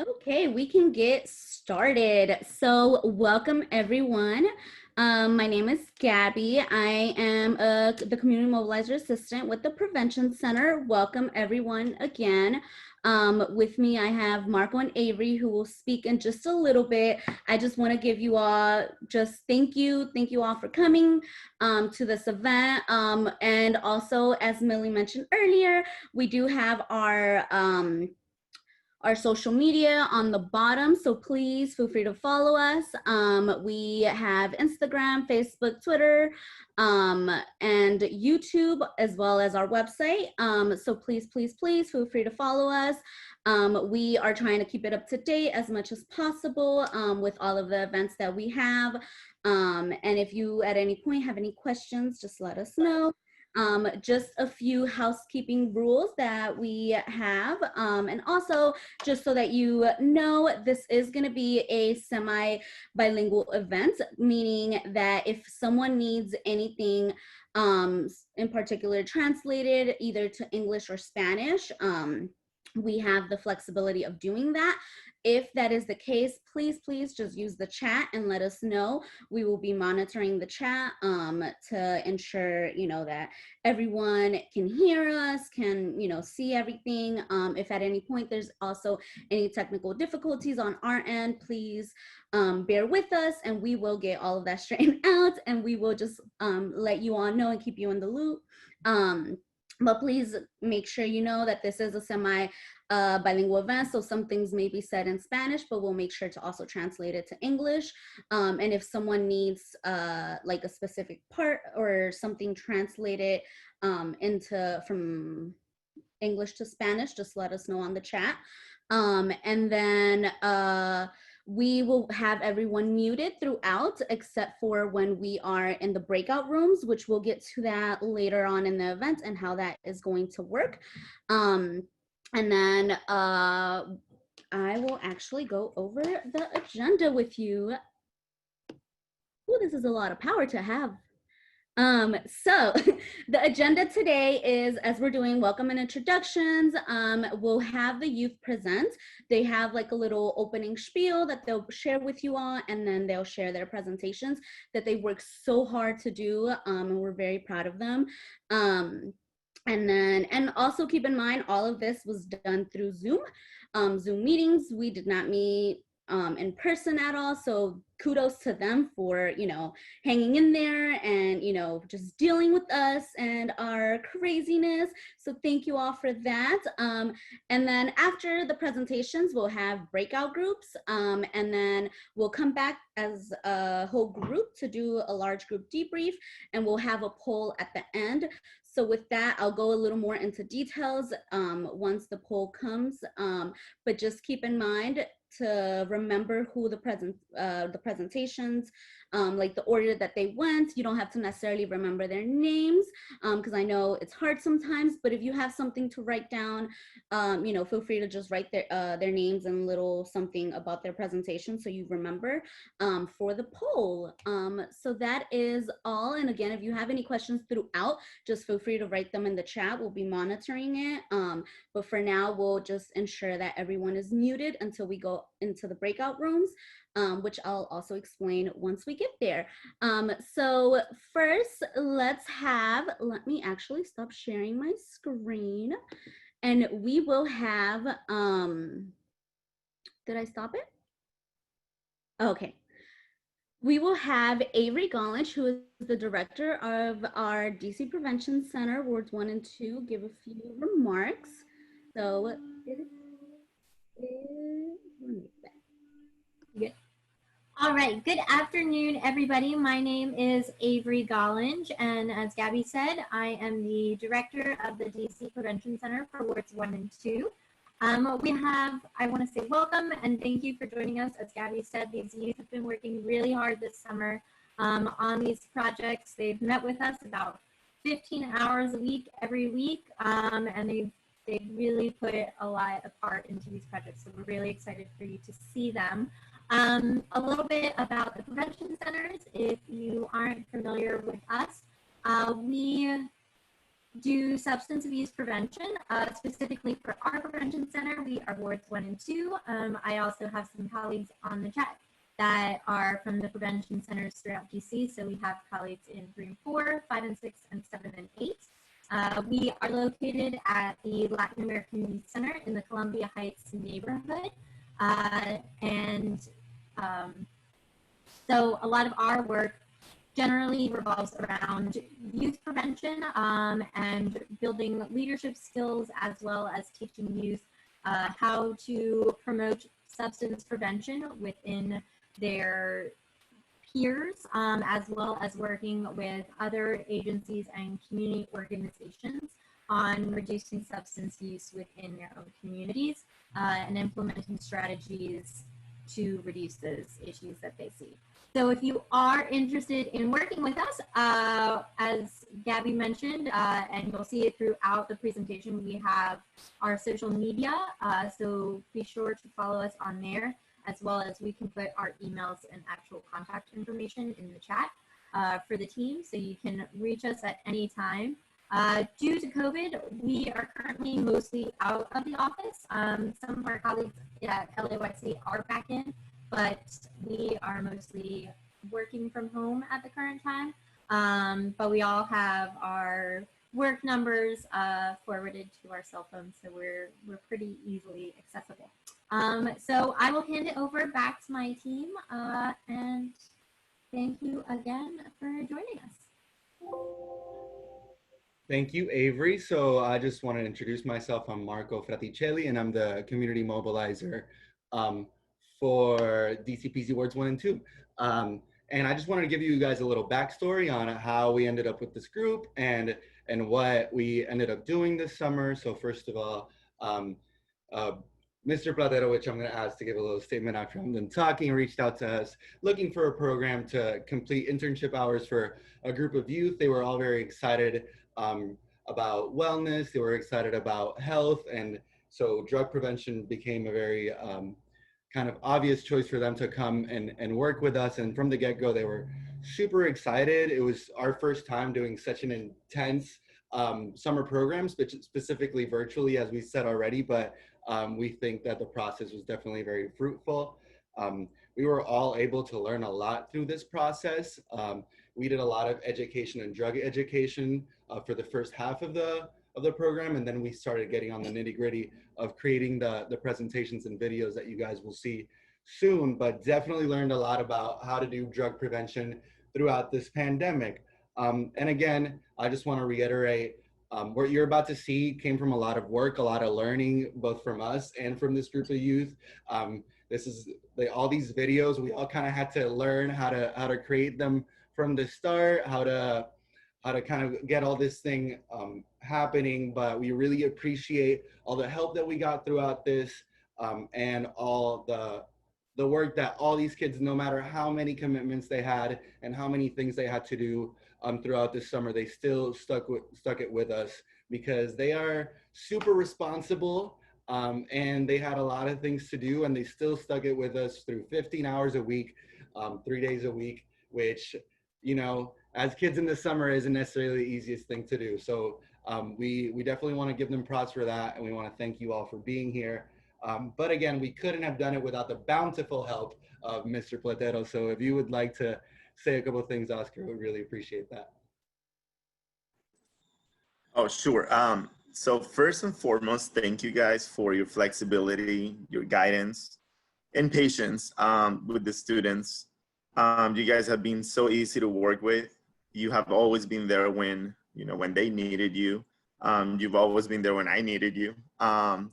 Okay, we can get started. So welcome everyone. My name is Gabby. I am the Community Mobilizer Assistant with the Prevention Center. Welcome everyone again. With me, I have Marco and Avery who will speak in just a little bit. I just want to give you all just thank you all for coming to this event. And also, as Millie mentioned earlier, we do have our social media on the bottom, so please feel free to follow us. We have Instagram, Facebook, Twitter, and YouTube, as well as our website. So please feel free to follow us. We are trying to keep it up to date as much as possible with all of the events that we have. And if you at any point have any questions, just let us know. Just a few housekeeping rules that we have. And also, just so that you know, this is going to be a semi-bilingual event, meaning that if someone needs anything in particular translated either to English or Spanish, we have the flexibility of doing that. If that is the case, please just use the chat and let us know. We will be monitoring the chat to ensure, that everyone can hear us, can, see everything. If at any point there's also any technical difficulties on our end, please bear with us and we will get all of that straightened out and we will just let you all know and keep you in the loop. But please make sure you know that this is a semi-bilingual event, so some things may be said in Spanish, but we'll make sure to also translate it to English. And if someone needs like a specific part or something translated from English to Spanish, just let us know on the chat. And then we will have everyone muted throughout except for when we are in the breakout rooms, which we'll get to that later on in the event and how that is going to work. And then I will actually go over the agenda with you. Ooh, this is a lot of power to have. So the agenda today is, as we're doing welcome and introductions, we'll have the youth present. They have like a little opening spiel that they'll share with you all, and then they'll share their presentations that they work so hard to do, and we're very proud of them. And also keep in mind, all of this was done through Zoom meetings. We did not meet in person at all, so kudos to them for hanging in there and just dealing with us and our craziness. So thank you all for that. And then after the presentations, we'll have breakout groups, and then we'll come back as a whole group to do a large group debrief, and we'll have a poll at the end. So with that, I'll go a little more into details once the poll comes, but just keep in mind to remember who the presentations, like the order that they went. You don't have to necessarily remember their names, because I know it's hard sometimes, but if you have something to write down, feel free to just write their names and little something about their presentation so you remember for the poll. So that is all. And again, if you have any questions throughout, just feel free to write them in the chat. We'll be monitoring it. But for now, we'll just ensure that everyone is muted until we go into the breakout rooms, which I'll also explain once we get there. So first, let me actually stop sharing my screen, and we will have, did I stop it? Okay. We will have Avery Gollich, who is the director of our DC Prevention Center, Wards 1 and 2, give a few remarks. So Good. All right, good afternoon, everybody. My name is Avery Gollich, and as Gabby said, I am the director of the DC Prevention Center for Wards 1 and 2. I want to say welcome and thank you for joining us. As Gabby said, these youth have been working really hard this summer on these projects. They've met with us about 15 hours a week, every week, and they've really put a lot of heart into these projects. So we're really excited for you to see them. A little bit about the prevention centers. If you aren't familiar with us, we do substance abuse prevention, specifically for our prevention center. We are wards 1 and 2. I also have some colleagues on the chat that are from the prevention centers throughout DC. So we have colleagues in 3 and 4, 5 and 6, and 7 and 8. We are located at the Latin American Youth Center in the Columbia Heights neighborhood. So a lot of our work generally revolves around youth prevention and building leadership skills, as well as teaching youth how to promote substance prevention within their peers, as well as working with other agencies and community organizations on reducing substance use within their own communities and implementing strategies to reduce those issues that they see. So if you are interested in working with us, as Gabby mentioned, and you'll see it throughout the presentation, we have our social media. So be sure to follow us on there, as well as we can put our emails and actual contact information in the chat for the team, so you can reach us at any time. Due to COVID, we are currently mostly out of the office. Some of our colleagues at LAYC are back in, but we are mostly working from home at the current time. But we all have our work numbers forwarded to our cell phones, so we're pretty easily accessible. So I will hand it over back to my team, and thank you again for joining us. Thank you, Avery. So I just want to introduce myself. I'm Marco Fraticelli, and I'm the community mobilizer for DCPC Wards 1 and 2. And I just wanted to give you guys a little backstory on how we ended up with this group and what we ended up doing this summer. So first of all, Mr. Platero, which I'm going to ask to give a little statement after I'm done talking, reached out to us looking for a program to complete internship hours for a group of youth. They were all very excited about wellness. They were excited about health. And so drug prevention became a very kind of obvious choice for them to come and work with us. And from the get-go, they were super excited. It was our first time doing such an intense summer program, specifically virtually, as we said already, but we think that the process was definitely very fruitful. We were all able to learn a lot through this process. We did a lot of education and drug education for the first half of the program, and then we started getting on the nitty-gritty of creating the presentations and videos that you guys will see soon, but definitely learned a lot about how to do drug prevention throughout this pandemic. And again, I just want to reiterate, what you're about to see came from a lot of work, a lot of learning, both from us and from this group of youth. This is all these videos, we all kind of had to learn how to create them from the start, how to kind of get all this thing happening. But we really appreciate all the help that we got throughout this, and all the work that all these kids, no matter how many commitments they had and how many things they had to do throughout this summer, they still stuck it with us, because they are super responsible, and they had a lot of things to do, and they still stuck it with us through 15 hours a week, 3 days a week, which, you know, as kids in the summer isn't necessarily the easiest thing to do. So we definitely want to give them props for that, and we want to thank you all for being here. But again, we couldn't have done it without the bountiful help of Mr. Platero. So if you would like to say a couple of things, Oscar, would really appreciate that. Oh, sure. So first and foremost, thank you guys for your flexibility, your guidance, and patience with the students. You guys have been so easy to work with. You have always been there when they needed you. You've always been there when I needed you.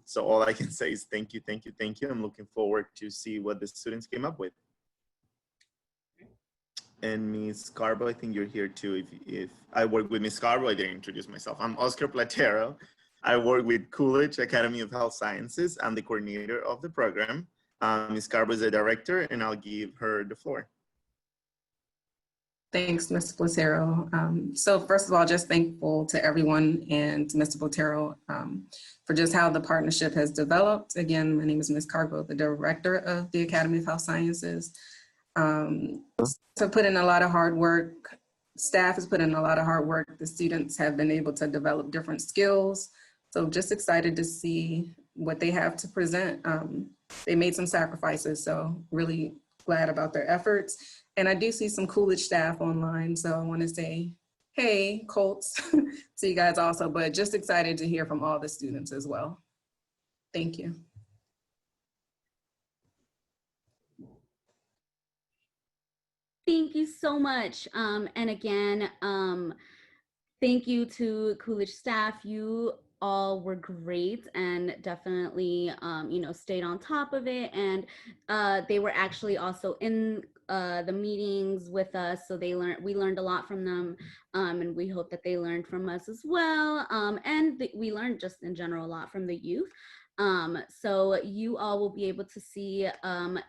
So all I can say is thank you, thank you, thank you. I'm looking forward to see what the students came up with. And Ms. Carbo, I think you're here too. If I work with Ms. Carbo, I didn't introduce myself. I'm Oscar Platero. I work with Coolidge Academy of Health Sciences. I'm the coordinator of the program. Ms. Carbo is the director, and I'll give her the floor. Thanks, Mr. Platero. So first of all, just thankful to everyone and to Mr. Platero for just how the partnership has developed. Again, my name is Ms. Cargo, the director of the Academy of Health Sciences. So put in a lot of hard work staff has put in a lot of hard work. The students have been able to develop different skills. So just excited to see what they have to present. They made some sacrifices, so really glad about their efforts. And I do see some Coolidge staff online, so I want to say, hey, Colts, to you guys also, but just excited to hear from all the students as well. Thank you. Thank you so much. And again, thank you to Coolidge staff. You all were great and definitely, stayed on top of it. And they were actually also in the meetings with us. So we learned a lot from them. And we hope that they learned from us as well. And we learned just in general a lot from the youth. So you all will be able to see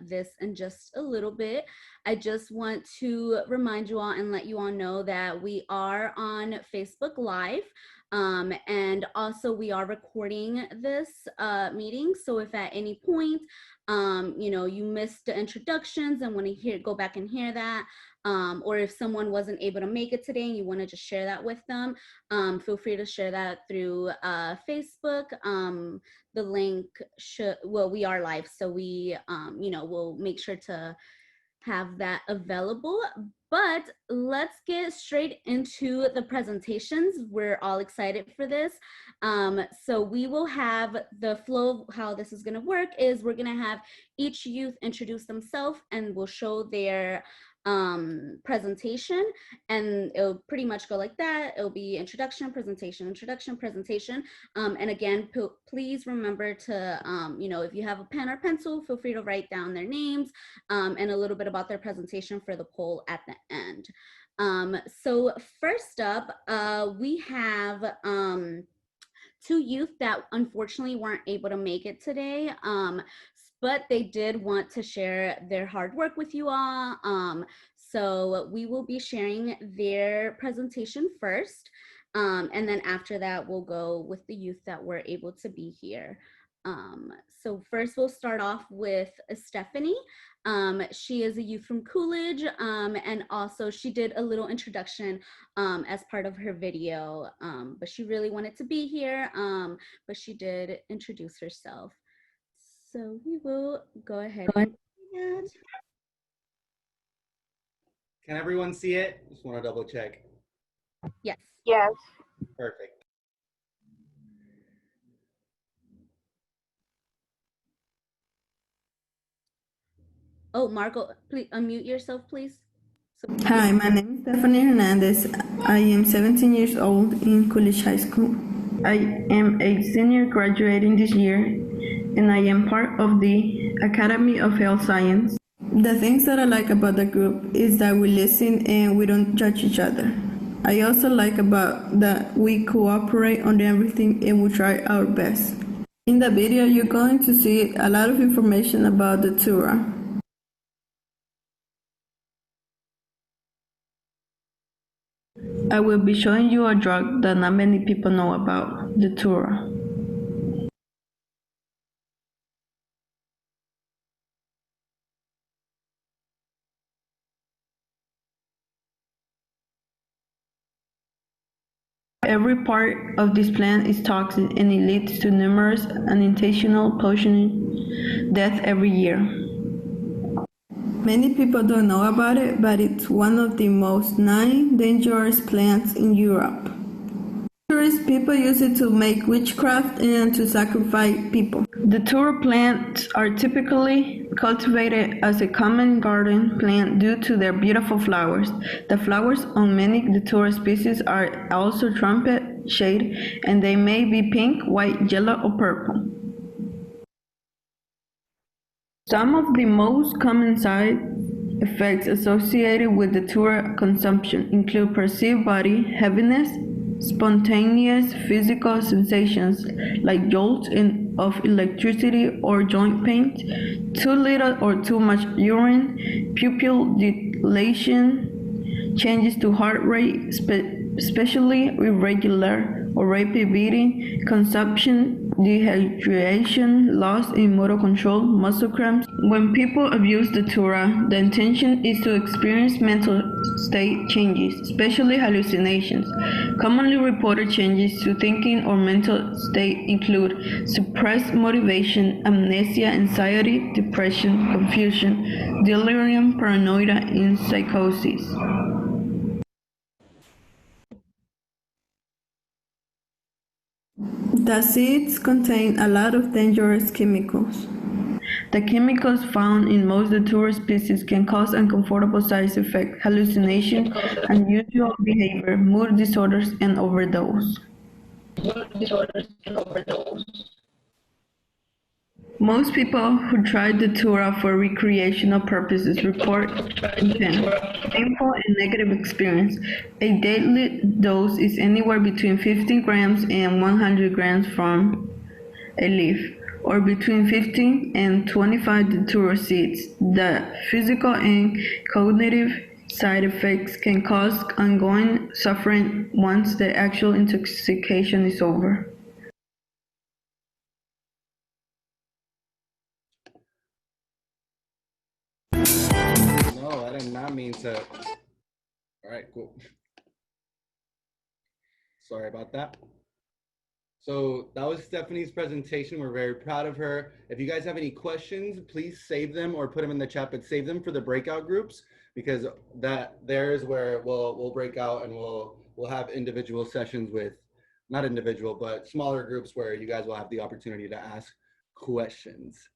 this in just a little bit. I just want to remind you all and let you all know that we are on Facebook Live. And also we are recording this meeting. So if at any point, you missed the introductions and want to go back and hear that, or if someone wasn't able to make it today and you want to just share that with them, feel free to share that through Facebook. The link we are live, so we, we'll make sure to have that available. But let's get straight into the presentations. We're all excited for this. So we will have the flow of how this is going to work is we're going to have each youth introduce themselves and we'll show their presentation, and it'll pretty much go like that. It'll be introduction, presentation, introduction, presentation. And again, please remember to, if you have a pen or pencil, feel free to write down their names and a little bit about their presentation for the poll at the end. So first up, we have two youth that unfortunately weren't able to make it today. But they did want to share their hard work with you all. So we will be sharing their presentation first. And then after that, we'll go with the youth that were able to be here. So first we'll start off with Stephanie. She is a youth from Coolidge, and also she did a little introduction as part of her video, but she really wanted to be here, but she did introduce herself. So we will go ahead and do that. Can everyone see it? Just want to double check. Yes. Yes. Perfect. Oh, Marco, please unmute yourself, please. Hi, my name is Stephanie Hernandez. I am 17 years old in Coolidge High School. I am a senior graduating this year, and I am part of the Academy of Health Science. The things that I like about the group is that we listen and we don't judge each other. I also like about that we cooperate on everything and we try our best. In the video, you're going to see a lot of information about the tour. I will be showing you a drug that not many people know about, the tour. Every part of this plant is toxic and it leads to numerous unintentional poisoning deaths every year. Many people don't know about it, but it's one of the most 9 dangerous plants in Europe. People use it to make witchcraft and to sacrifice people. The Datura plants are typically cultivated as a common garden plant due to their beautiful flowers. The flowers on many Datura species are also trumpet shade, and they may be pink, white, yellow, or purple. Some of the most common side effects associated with Datura consumption include perceived body heaviness, spontaneous physical sensations like jolts of electricity or joint pains, too little or too much urine, pupil dilation, changes to heart rate, especially irregular or rapid beating, consumption dehydration, loss in motor control, muscle cramps. When people abuse datura, the intention is to experience mental state changes, especially hallucinations. Commonly reported changes to thinking or mental state include suppressed motivation, amnesia, anxiety, depression, confusion, delirium, paranoia, and psychosis. The seeds contain a lot of dangerous chemicals. The chemicals found in most datura species can cause uncomfortable side effects, hallucinations, unusual behavior, mood disorders, and overdose. Most people who try datura for recreational purposes report intense, painful, and negative experience. A daily dose is anywhere between 15 grams and 100 grams from a leaf, or between 15 and 25 datura seeds. The physical and cognitive side effects can cause ongoing suffering once the actual intoxication is over. No, I did not mean to. All right, cool. Sorry about that. So that was Stephanie's presentation. We're very proud of her. If you guys have any questions, please save them or put them in the chat, but save them for the breakout groups, because there's where we'll break out and we'll have individual sessions with, not individual, but smaller groups where you guys will have the opportunity to ask questions.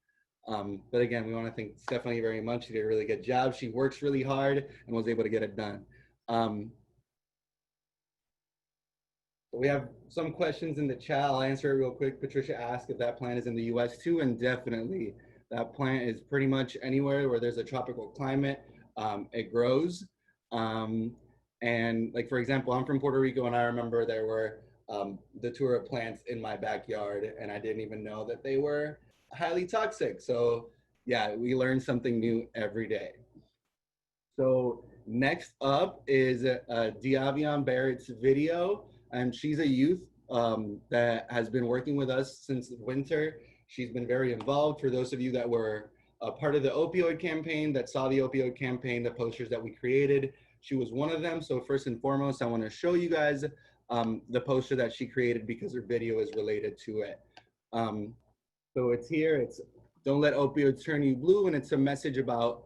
But again, we want to thank Stephanie very much. She did a really good job. She works really hard and was able to get it done. We have some questions in the chat. I'll answer it real quick. Patricia asked if that plant is in the US too, and definitely that plant is pretty much anywhere where there's a tropical climate, it grows. And like, for example, I'm from Puerto Rico, and I remember there were datura plants in my backyard, and I didn't even know that they were highly toxic. So yeah, we learn something new every day. So next up is Diavion Barrett's video. And she's a youth that has been working with us since winter. She's been very involved. For those of you that were a part of the opioid campaign, that saw the opioid campaign, the posters that we created, she was one of them. So first and foremost, I want to show you guys the poster that she created because her video is related to it. So it's here, it's "Don't Let Opioids Turn You Blue," and it's a message about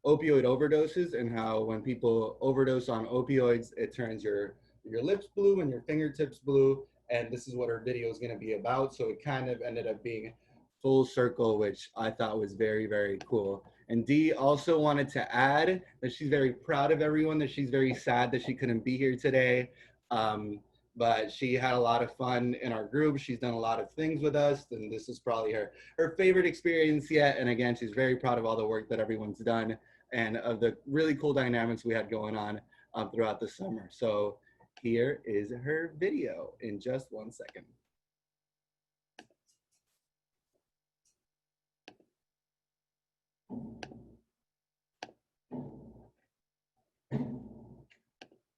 opioid overdoses and how when people overdose on opioids, it turns your lips blue and your fingertips blue. And this is what her video is going to be about. So it kind of ended up being full circle, which I thought was very, very cool. And Dee also wanted to add that she's very proud of everyone, that she's very sad that she couldn't be here today. But she had a lot of fun in our group. She's done a lot of things with us, and this is probably her favorite experience yet. And again, she's very proud of all the work that everyone's done and of the really cool dynamics we had going on throughout the summer. So here is her video in just 1 second.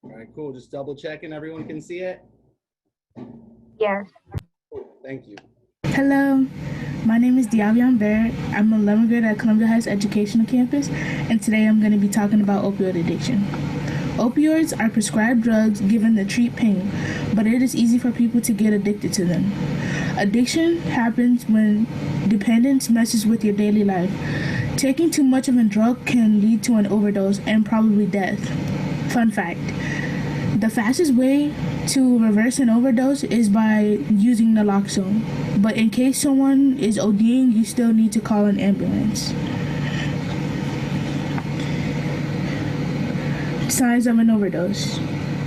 All right, cool. Just double checking everyone can see it. Yes. Cool. Thank you. Hello, my name is Diavion Barrett. I'm an 11th grade at Columbia Heights Educational Campus, and today I'm going to be talking about opioid addiction. Opioids are prescribed drugs given to treat pain, but it is easy for people to get addicted to them. Addiction happens when dependence messes with your daily life. Taking too much of a drug can lead to an overdose and probably death. Fun fact, the fastest way to reverse an overdose is by using naloxone, but in case someone is ODing, you still need to call an ambulance. Signs of an overdose: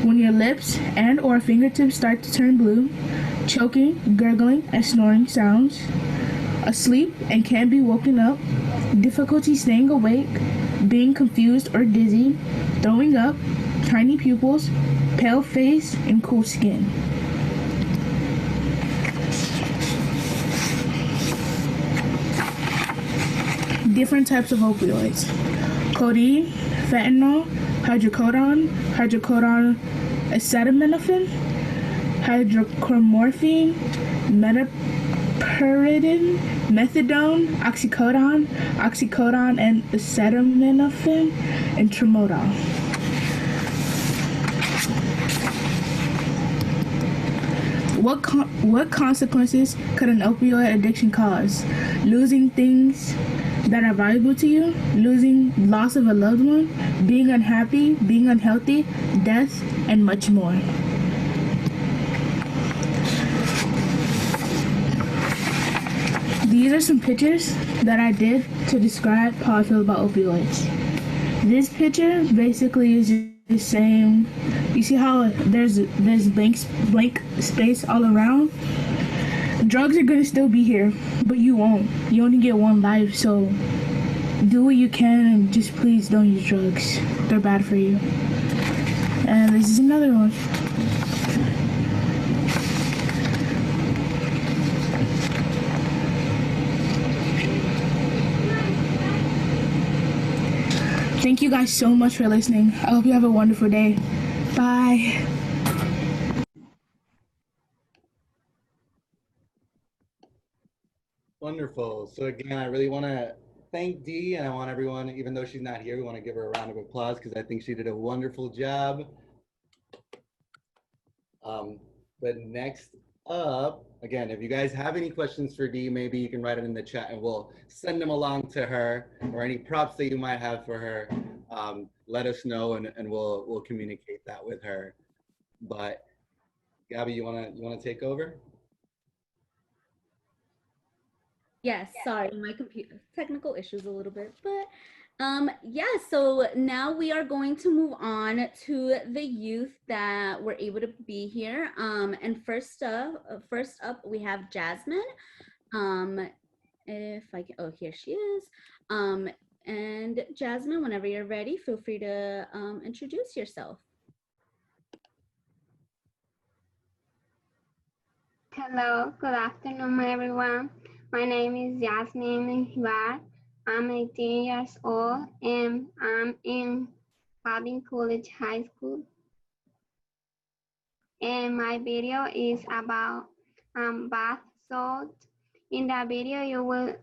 when your lips and or fingertips start to turn blue, choking, gurgling, and snoring sounds, asleep and can't be woken up, difficulty staying awake, being confused or dizzy, throwing up, tiny pupils, pale face, and cool skin. Different types of opioids: codeine, fentanyl, hydrocodone, acetaminophen, hydrochlormorphine, haloperidol, methadone, oxycodone, and acetaminophen, and tramadol. What consequences could an opioid addiction cause? Losing things that are valuable to you, loss of a loved one, being unhappy, being unhealthy, death, and much more. These are some pictures that I did to describe how I feel about opioids. This picture basically is the same. You see how there's blank space all around? Drugs are gonna still be here, but you won't. You only get one life, so do what you can and just please don't use drugs. They're bad for you. And this is another one. Thank you guys so much for listening. I hope you have a wonderful day. Bye. Wonderful. So again, I really want to thank Dee, and I want everyone, even though she's not here, we want to give her a round of applause because I think she did a wonderful job. But next up, again, if you guys have any questions for Dee, maybe you can write it in the chat and we'll send them along to her, or any props that you might have for her. Let us know and we'll communicate that with her. But Gabby, you wanna take over? Yes, sorry, my computer technical issues a little bit, but yeah, so now we are going to move on to the youth that were able to be here. And first up we have Jasmine. If I can, oh, here she is. And Jasmine, whenever you're ready, feel free to introduce yourself. Hello, good afternoon, everyone. My name is Jasmine Hibar. I'm 18 years old and I'm in Coolidge High School. And my video is about bath salt. In the video, you will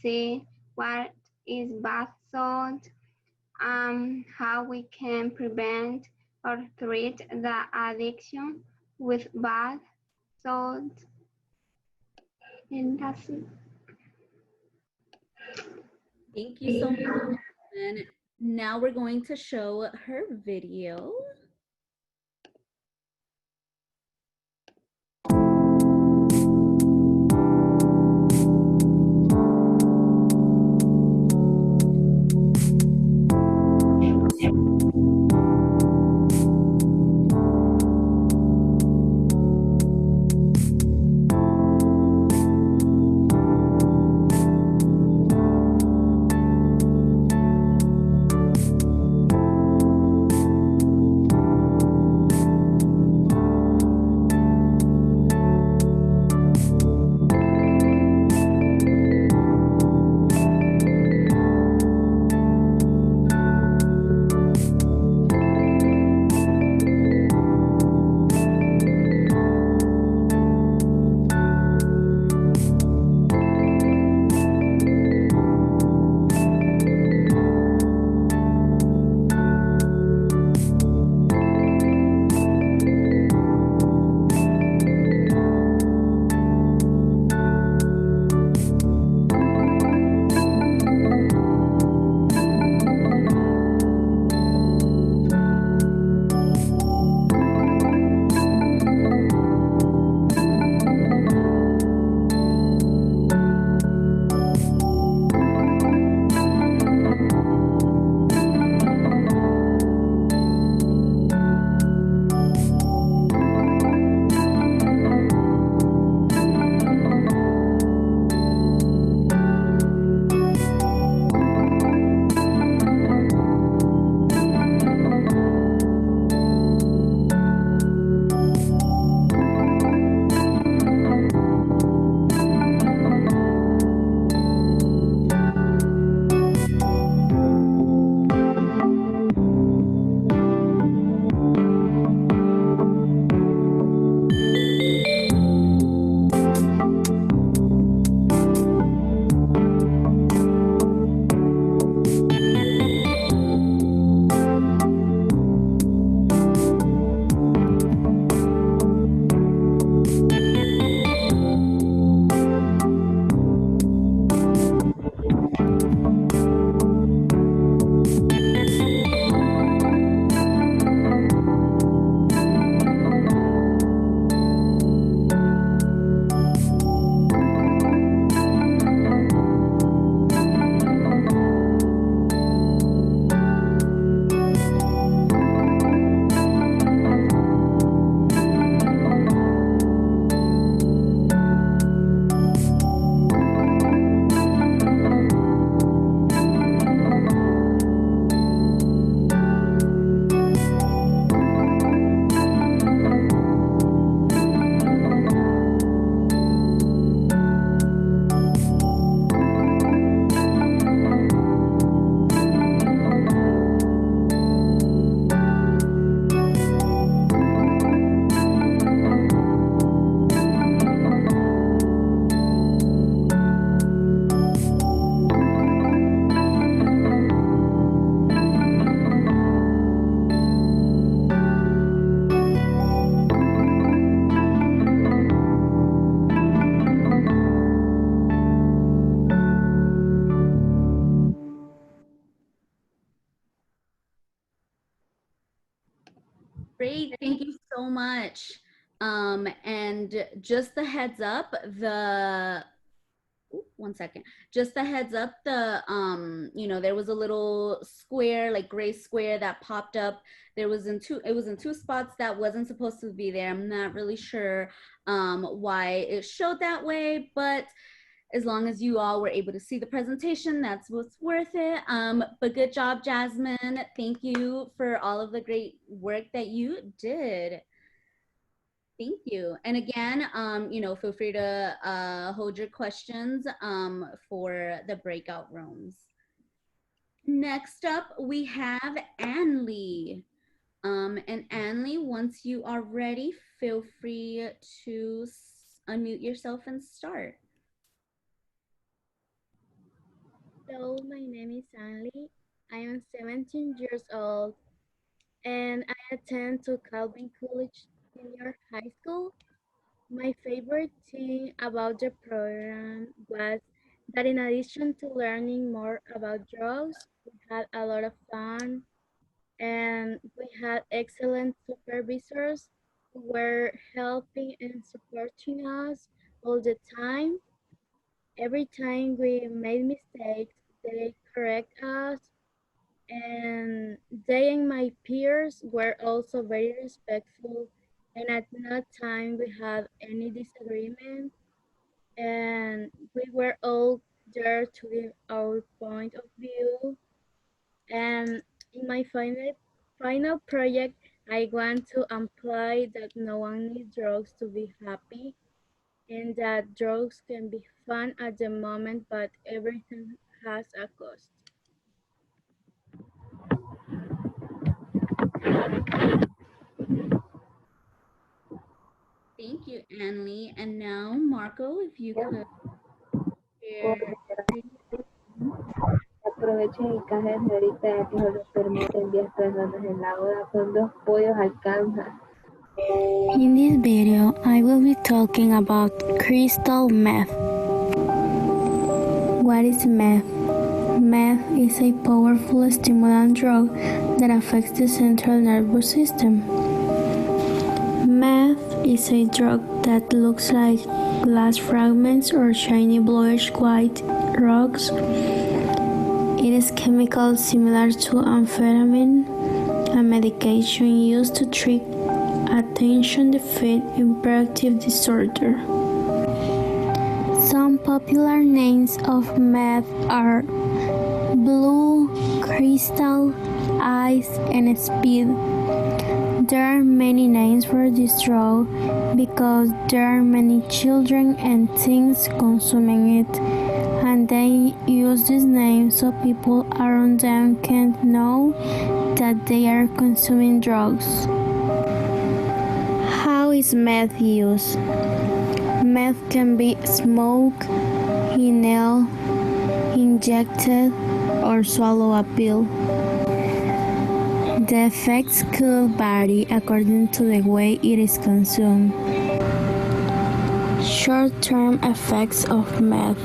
see what is bath salt, how we can prevent or treat the addiction with bath salt. And that's it. Thank you so much. And now we're going to show her video. Great, thank you so much. And just the heads up, one second. Just a heads up, there was a little square, like gray square that popped up. It was in two spots that wasn't supposed to be there. I'm not really sure why it showed that way, but as long as you all were able to see the presentation, that's what's worth it. But good job, Jasmine. Thank you for all of the great work that you did. Thank you. And again, feel free to hold your questions for the breakout rooms. Next up, we have Anley. And Anley, once you are ready, feel free to unmute yourself and start. Hello, my name is Anley. I am 17 years old and I attend to Calvin Coolidge High School. My favorite thing about the program was that in addition to learning more about drugs, we had a lot of fun and we had excellent supervisors who were helping and supporting us all the time. Every time we made mistakes, they correct us, and they and my peers were also very respectful, and at no time we had any disagreement, and we were all there to give our point of view. And in my final project, I want to imply that no one needs drugs to be happy, and that drugs can be fun at the moment, but everything has a cost. Thank you, Anley. And now, Marco, if you could share. Aprovechen el caje de ahorita ya que nos permiten 10 personas en la boda, con 2 pollos alcanza. In this video, I will be talking about crystal meth. What is meth? Meth is a powerful stimulant drug that affects the central nervous system. Meth is a drug that looks like glass fragments or shiny bluish white rocks. It is chemical similar to amphetamine, a medication used to treat attention deficit hyperactive disorder. Some popular names of meth are blue, crystal, ice, and speed. There are many names for this drug because there are many children and teens consuming it, and they use this name so people around them can't know that they are consuming drugs. How is meth used? Meth can be smoked, inhaled, injected, or swallow a pill. The effects could vary according to the way it is consumed. Short-term effects of meth: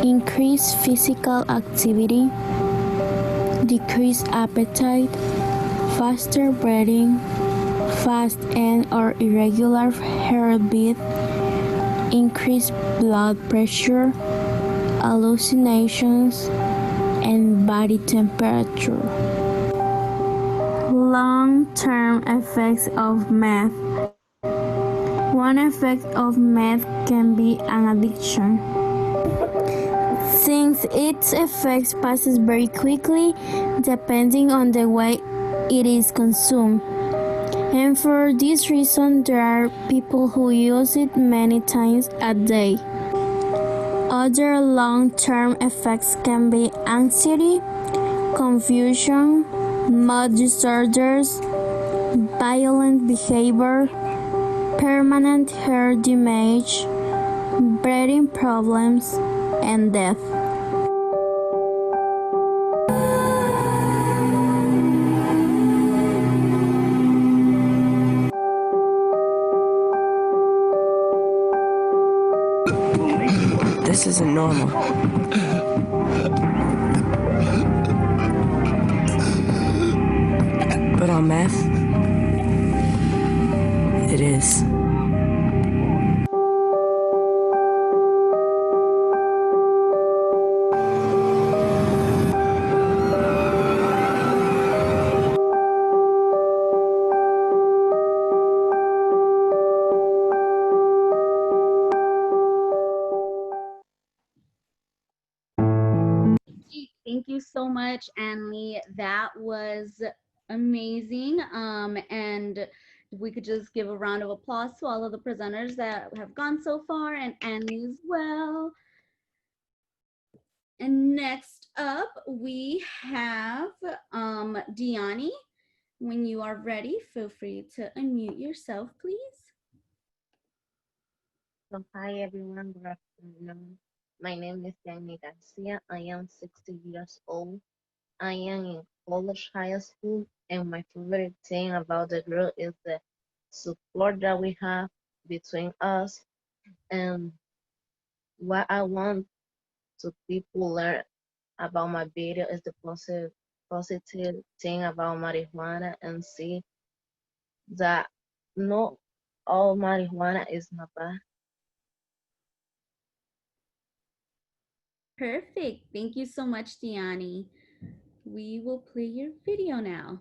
increased physical activity, decreased appetite, faster breathing, fast and or irregular heartbeat, increased blood pressure, hallucinations, and body temperature. Long-term effects of meth. One effect of meth can be an addiction. Since its effects passes very quickly depending on the way it is consumed. And for this reason, there are people who use it many times a day. Other long-term effects can be anxiety, confusion, mood disorders, violent behavior, permanent hair damage, breathing problems, and death. This isn't normal. meth? It is. Thank you so much, Annalie. That was amazing. And we could just give a round of applause to all of the presenters that have gone so far, and Annalie as well. And next up, we have Diani. When you are ready, feel free to unmute yourself, please. So hi everyone, good afternoon. My name is Danny Garcia. I am 60 years old. I am in Coolidge High School, and my favorite thing about the group is the support that we have between us. And what I want to people learn about my video is the positive thing about marijuana, and see that not all marijuana is not bad. Perfect. Thank you so much, Diani. We will play your video now.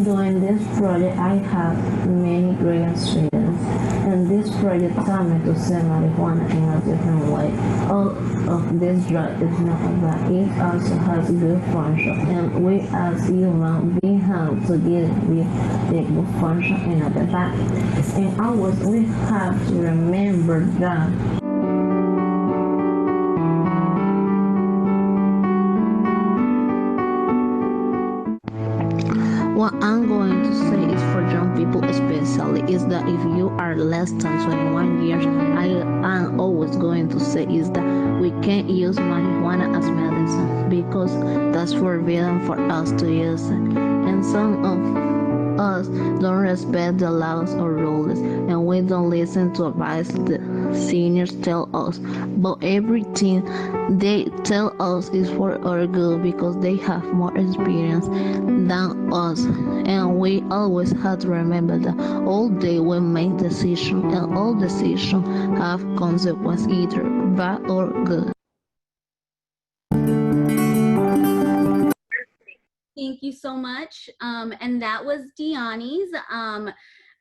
Doing this project, I have many great experience, and this project taught me to see marijuana in a different way. All of this drug is not bad, it also has good function, and we as human beings have to give the good function in the back. And always we have to remember that. What I'm going to say is for young people especially is that if you are less than 21 years, I'm always going to say is that we can't use marijuana as medicine because that's forbidden for us to use it. And some of us don't respect the laws or rules, and we don't listen to advice the seniors tell us. But everything they tell us is for our good because they have more experience than us, and we always have to remember that all day we make decisions, and all decisions have consequences, either bad or good. Thank you so much. And that was Diani's.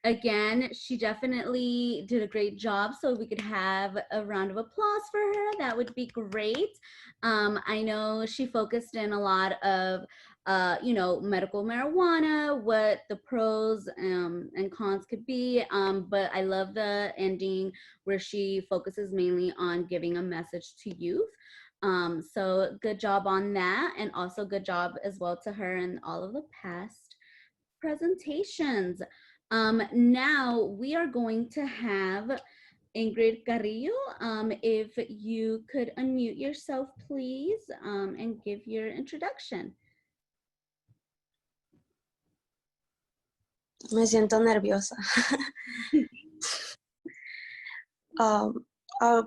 Again, she definitely did a great job. So if we could have a round of applause for her, that would be great. I know she focused in a lot of, medical marijuana, what the pros and cons could be. But I love the ending where she focuses mainly on giving a message to youth. So good job on that, and also good job as well to her and all of the past presentations. Now we are going to have Ingrid Carrillo. If you could unmute yourself, please, and give your introduction. Me siento nerviosa.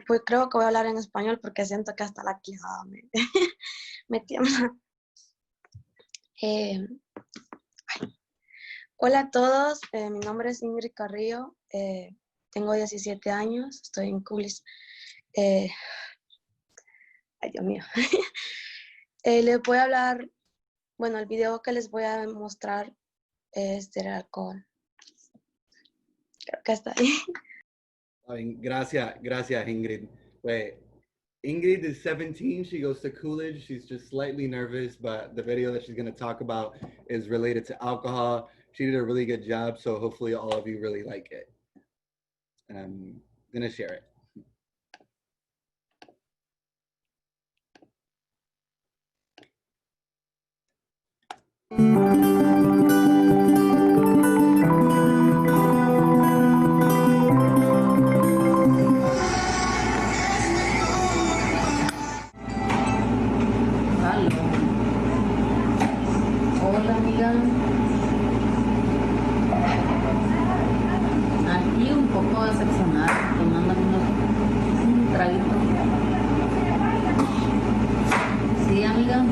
Pues creo que voy a hablar en español porque siento que hasta la quijada me tiembla. Hola a todos, mi nombre es Ingrid Carrillo, tengo 17 años, estoy en Coolidge. Ay, Dios mío. Les voy a hablar, bueno, el video que les voy a mostrar es del alcohol. Creo que está ahí. Gracias, Ingrid. Wait, Ingrid is 17. She goes to Coolidge. She's just slightly nervous, but the video that she's going to talk about is related to alcohol. She did a really good job, so hopefully all of you really like it. And I'm going to share it. Hola amiga, aquí un poco decepcionada, tomando un traguito. Sí, amiga.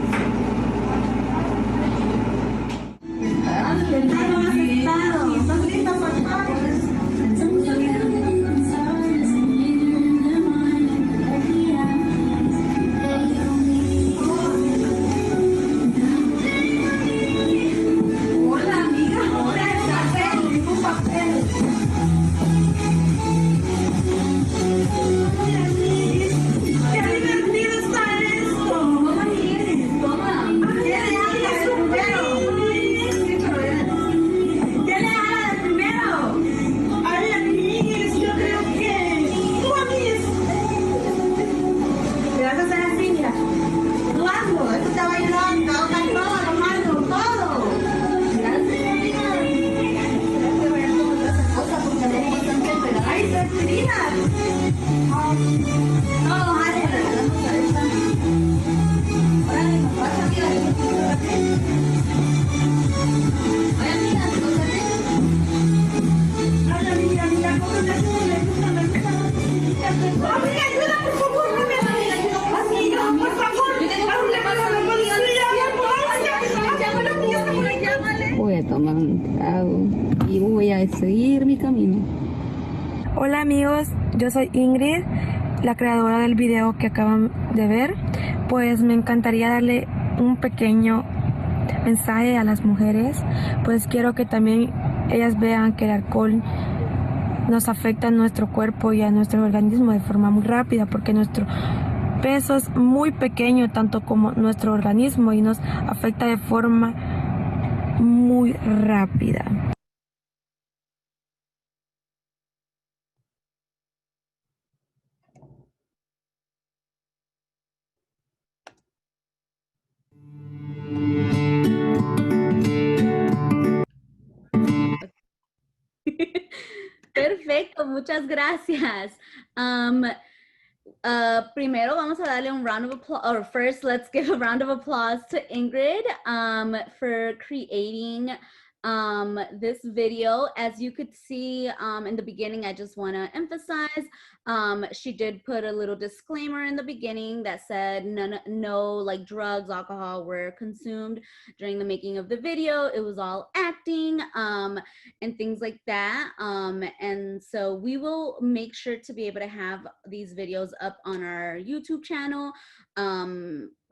Voy a tomar un trago y voy a seguir mi camino. Hola amigos, yo soy Ingrid, la creadora del video que acaban de ver. Pues me encantaría darle un pequeño mensaje a las mujeres, pues quiero que también ellas vean que el alcohol nos afecta a nuestro cuerpo y a nuestro organismo de forma muy rápida, porque nuestro peso es muy pequeño tanto como nuestro organismo y nos afecta de forma muy rápida. Perfecto, muchas gracias. Primero vamos a darle un round of applause, or first let's give a round of applause to Ingrid for creating this video. As you could see in the beginning, I just want to emphasize, she did put a little disclaimer in the beginning that said no like drugs, alcohol were consumed during the making of the video. It was all acting and things like that. And so we will make sure to be able to have these videos up on our YouTube channel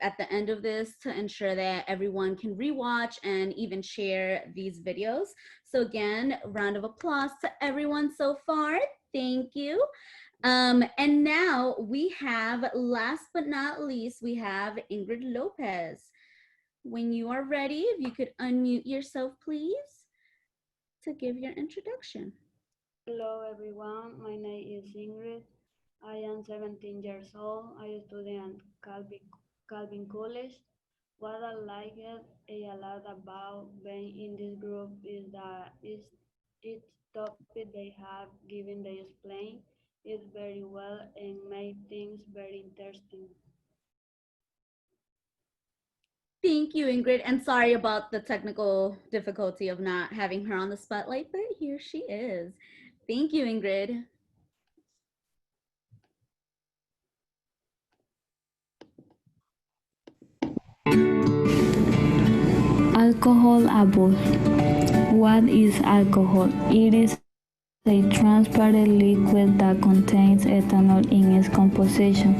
at the end of this to ensure that everyone can rewatch and even share these videos. So again, round of applause to everyone so far. Thank you. And now we have, last but not least, we have Ingrid Lopez. When you are ready, if you could unmute yourself, please, to give your introduction. Hello everyone, my name is Ingrid. I am 17 years old. I study at Calvin College. What I like a lot about being in this group is that each topic they have given they explain it very well and make things very interesting. Thank you, Ingrid, and sorry about the technical difficulty of not having her on the spotlight, but here she is. Thank you, Ingrid. Alcohol abuse. What is alcohol? It is a transparent liquid that contains ethanol in its composition.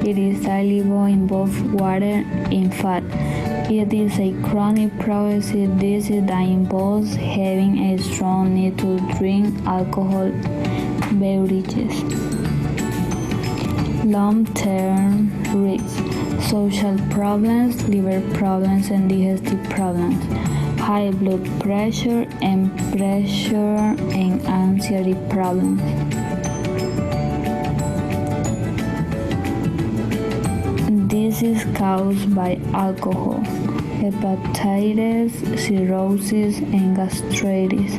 It is soluble in both water and fat. It is a chronic progressive disease that involves having a strong need to drink alcohol beverages. Long-term risks: social problems, liver problems, and digestive problems, high blood pressure and anxiety problems. This is caused by alcohol, hepatitis, cirrhosis, and gastritis.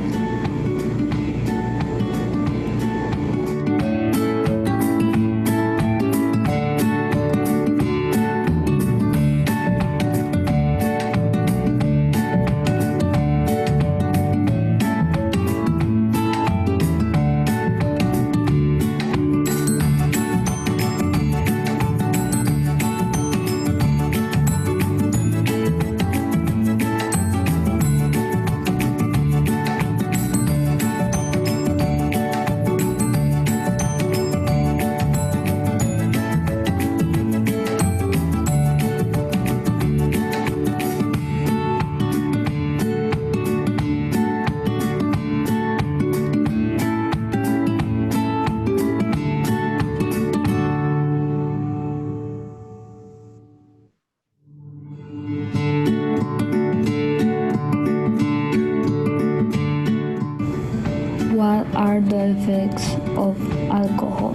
What are the effects of alcohol?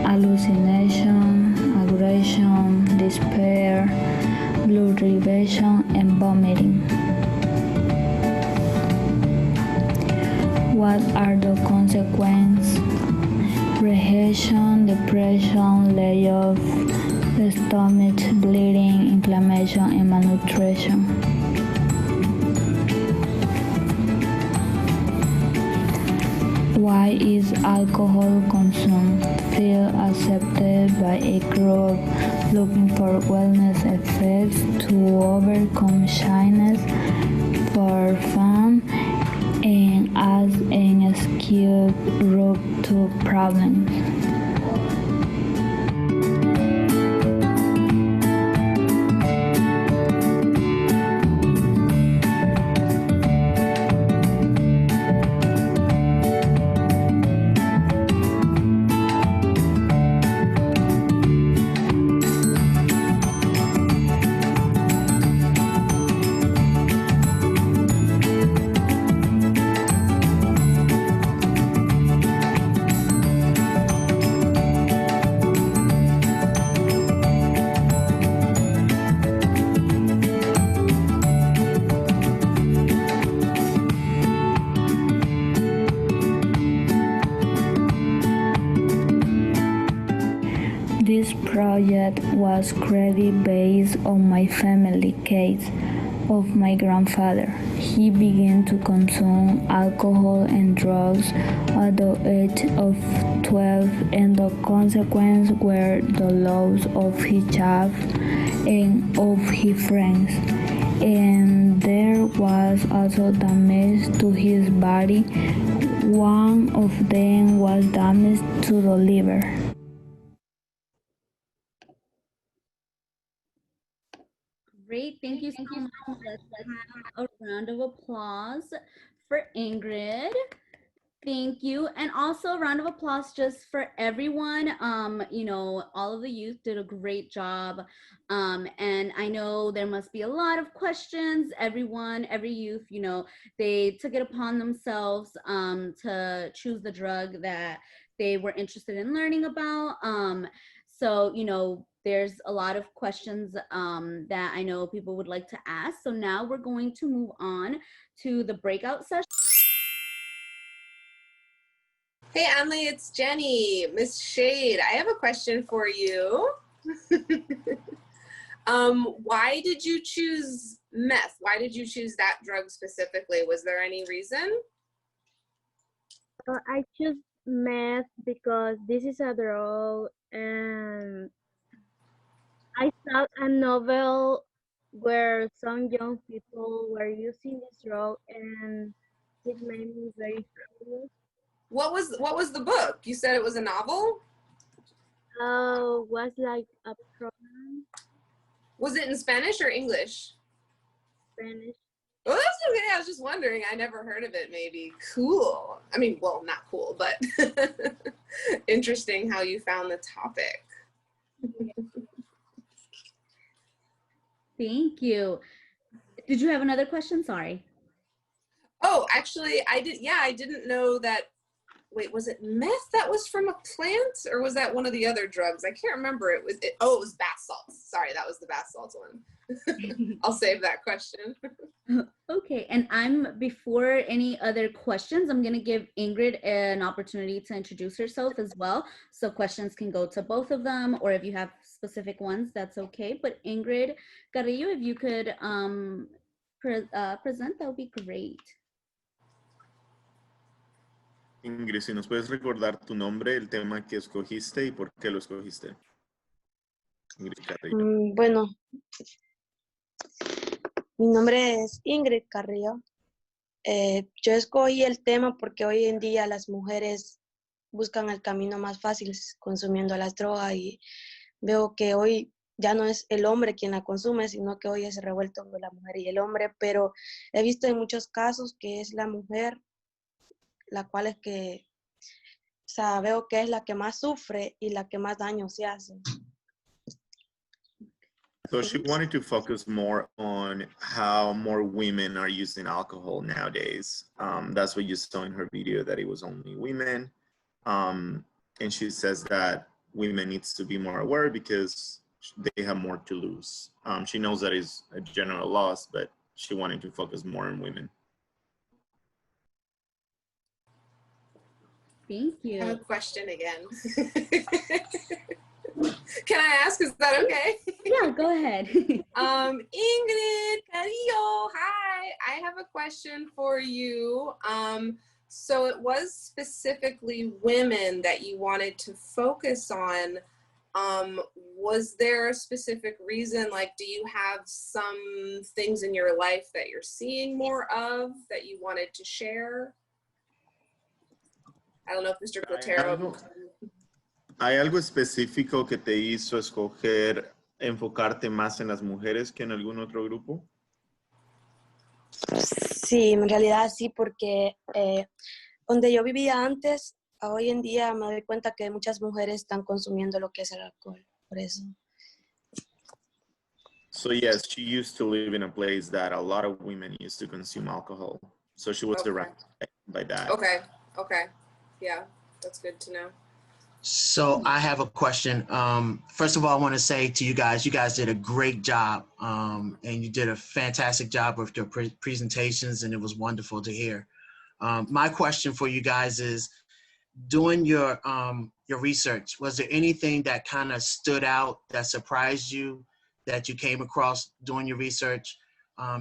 Hallucination, aggression, despair, blood elevation, and vomiting. What are the consequences? Rejection, depression, layoff, stomach bleeding, inflammation, and malnutrition. Why is alcohol consumed? Feel accepted by a group, looking for wellness effects, to overcome shyness, for fun, and as an escape route to problems. This project was created based on my family case of my grandfather. He began to consume alcohol and drugs at the age of 12, and the consequences were the loss of his job and of his friends. And there was also damage to his body. One of them was damage to the liver. Great, thank you so much. Let's have a round of applause for Ingrid. Thank you. And also a round of applause just for everyone. You know, all of the youth did a great job. And I know there must be a lot of questions. Everyone, every youth, you know, they took it upon themselves to choose the drug that they were interested in learning about. So, you know, there's a lot of questions that I know people would like to ask. So now we're going to move on to the breakout session. Hey, Anli, it's Jenny, Miss Shade. I have a question for you. Why did you choose meth? Why did you choose that drug specifically? Was there any reason? I choose meth because this is a drug, and I saw a novel where some young people were using this drug, and it made me very curious. What was the book? You said it was a novel? Was like a program. Was it in Spanish or English? Spanish. Well, that's okay. I was just wondering. I never heard of it, maybe. Cool. I mean, well, not cool, but interesting how you found the topic. Thank you. Did you have another question? Sorry. Oh, actually, I did. Yeah, I didn't know that. Wait, was it meth that was from a plant, or was that one of the other drugs? I can't remember. It was bath salts. Sorry, that was the bath salts one. I'll save that question. Okay, and before any other questions, I'm gonna give Ingrid an opportunity to introduce herself as well. So questions can go to both of them, or if you have specific ones, that's okay. But Ingrid Carrillo, if you could present, that would be great. Ingrid, si nos puedes recordar tu nombre, el tema que escogiste y por qué lo escogiste. Ingrid Carrillo. Bueno, mi nombre es Ingrid Carrillo. Yo escogí el tema porque hoy en día las mujeres buscan el camino más fácil consumiendo las drogas, y veo que hoy ya no es el hombre quien la consume, sino que hoy es revuelto entre la mujer y el hombre, pero he visto en muchos casos que es la mujer la cual es que, o sea, veo que es la que más sufre y la que más daño se hace. So she wanted to focus more on how more women are using alcohol nowadays. That's what you saw in her video, that it was only women. And she says that women needs to be more aware because they have more to lose. She knows that is a general loss, but she wanted to focus more on women. Thank you. I have a question again. Can I ask? Is that okay? Yeah, go ahead. Ingrid Carrillo, hi. I have a question for you. So it was specifically women that you wanted to focus on. Was there a specific reason? Like, do you have some things in your life that you're seeing more of that you wanted to share? I don't know if Mr. Platero. ¿Hay algo específico que te hizo escoger enfocarte más en las mujeres que en algún otro grupo? Sí, en realidad sí, porque donde yo vivía antes, hoy en día me doy cuenta que muchas mujeres están consumiendo lo que es el alcohol, por eso. So yes, she used to live in a place that a lot of women used to consume alcohol. So she was surrounded by that. Okay, okay. Yeah, that's good to know. So I have a question. First of all, I want to say to you guys did a great job, and you did a fantastic job with your presentations, and it was wonderful to hear. My question for you guys is, doing your research, was there anything that kind of stood out, that surprised you, that you came across doing your research,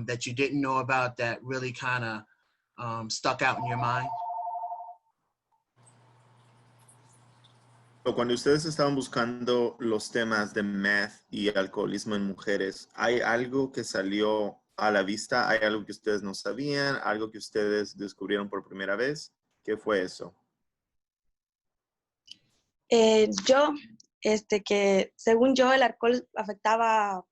that you didn't know about, that really kind of stuck out in your mind? Cuando ustedes estaban buscando los temas de meth y alcoholismo en mujeres, ¿hay algo que salió a la vista? ¿Hay algo que ustedes no sabían? ¿Algo que ustedes descubrieron por primera vez? ¿Qué fue eso? Que según yo el alcohol afectaba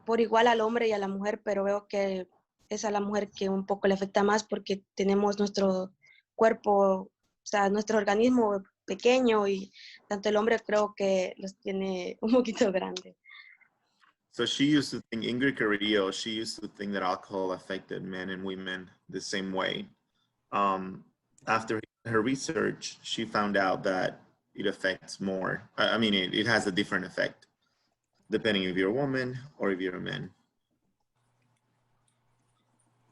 por igual al hombre y a la mujer, pero veo que es a la mujer que un poco le afecta más porque tenemos nuestro cuerpo, o sea, nuestro organismo pequeño y tanto el hombre creo que los tiene un poquito grandes. So she used to think, Ingrid Carrillo, she used to think that alcohol affected men and women the same way. After her research, she found out that it affects more. I mean, it has a different effect, depending if you're a woman or if you're a man.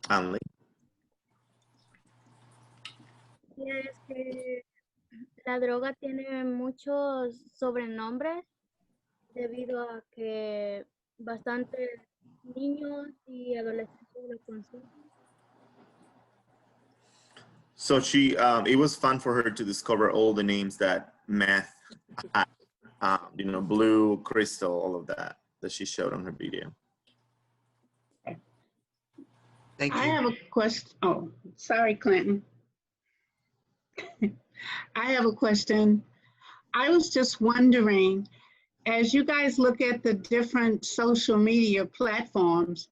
Anli. Es que la droga tiene muchos sobrenombres debido a que bastantes niños y adolescentes lo consumen. So she, it was fun for her to discover all the names that meth had, you know, blue, crystal, all of that she showed on her video. Thank you. I have a question. Oh, sorry, Clinton. I have a question. I was just wondering, as you guys look at the different social media platforms,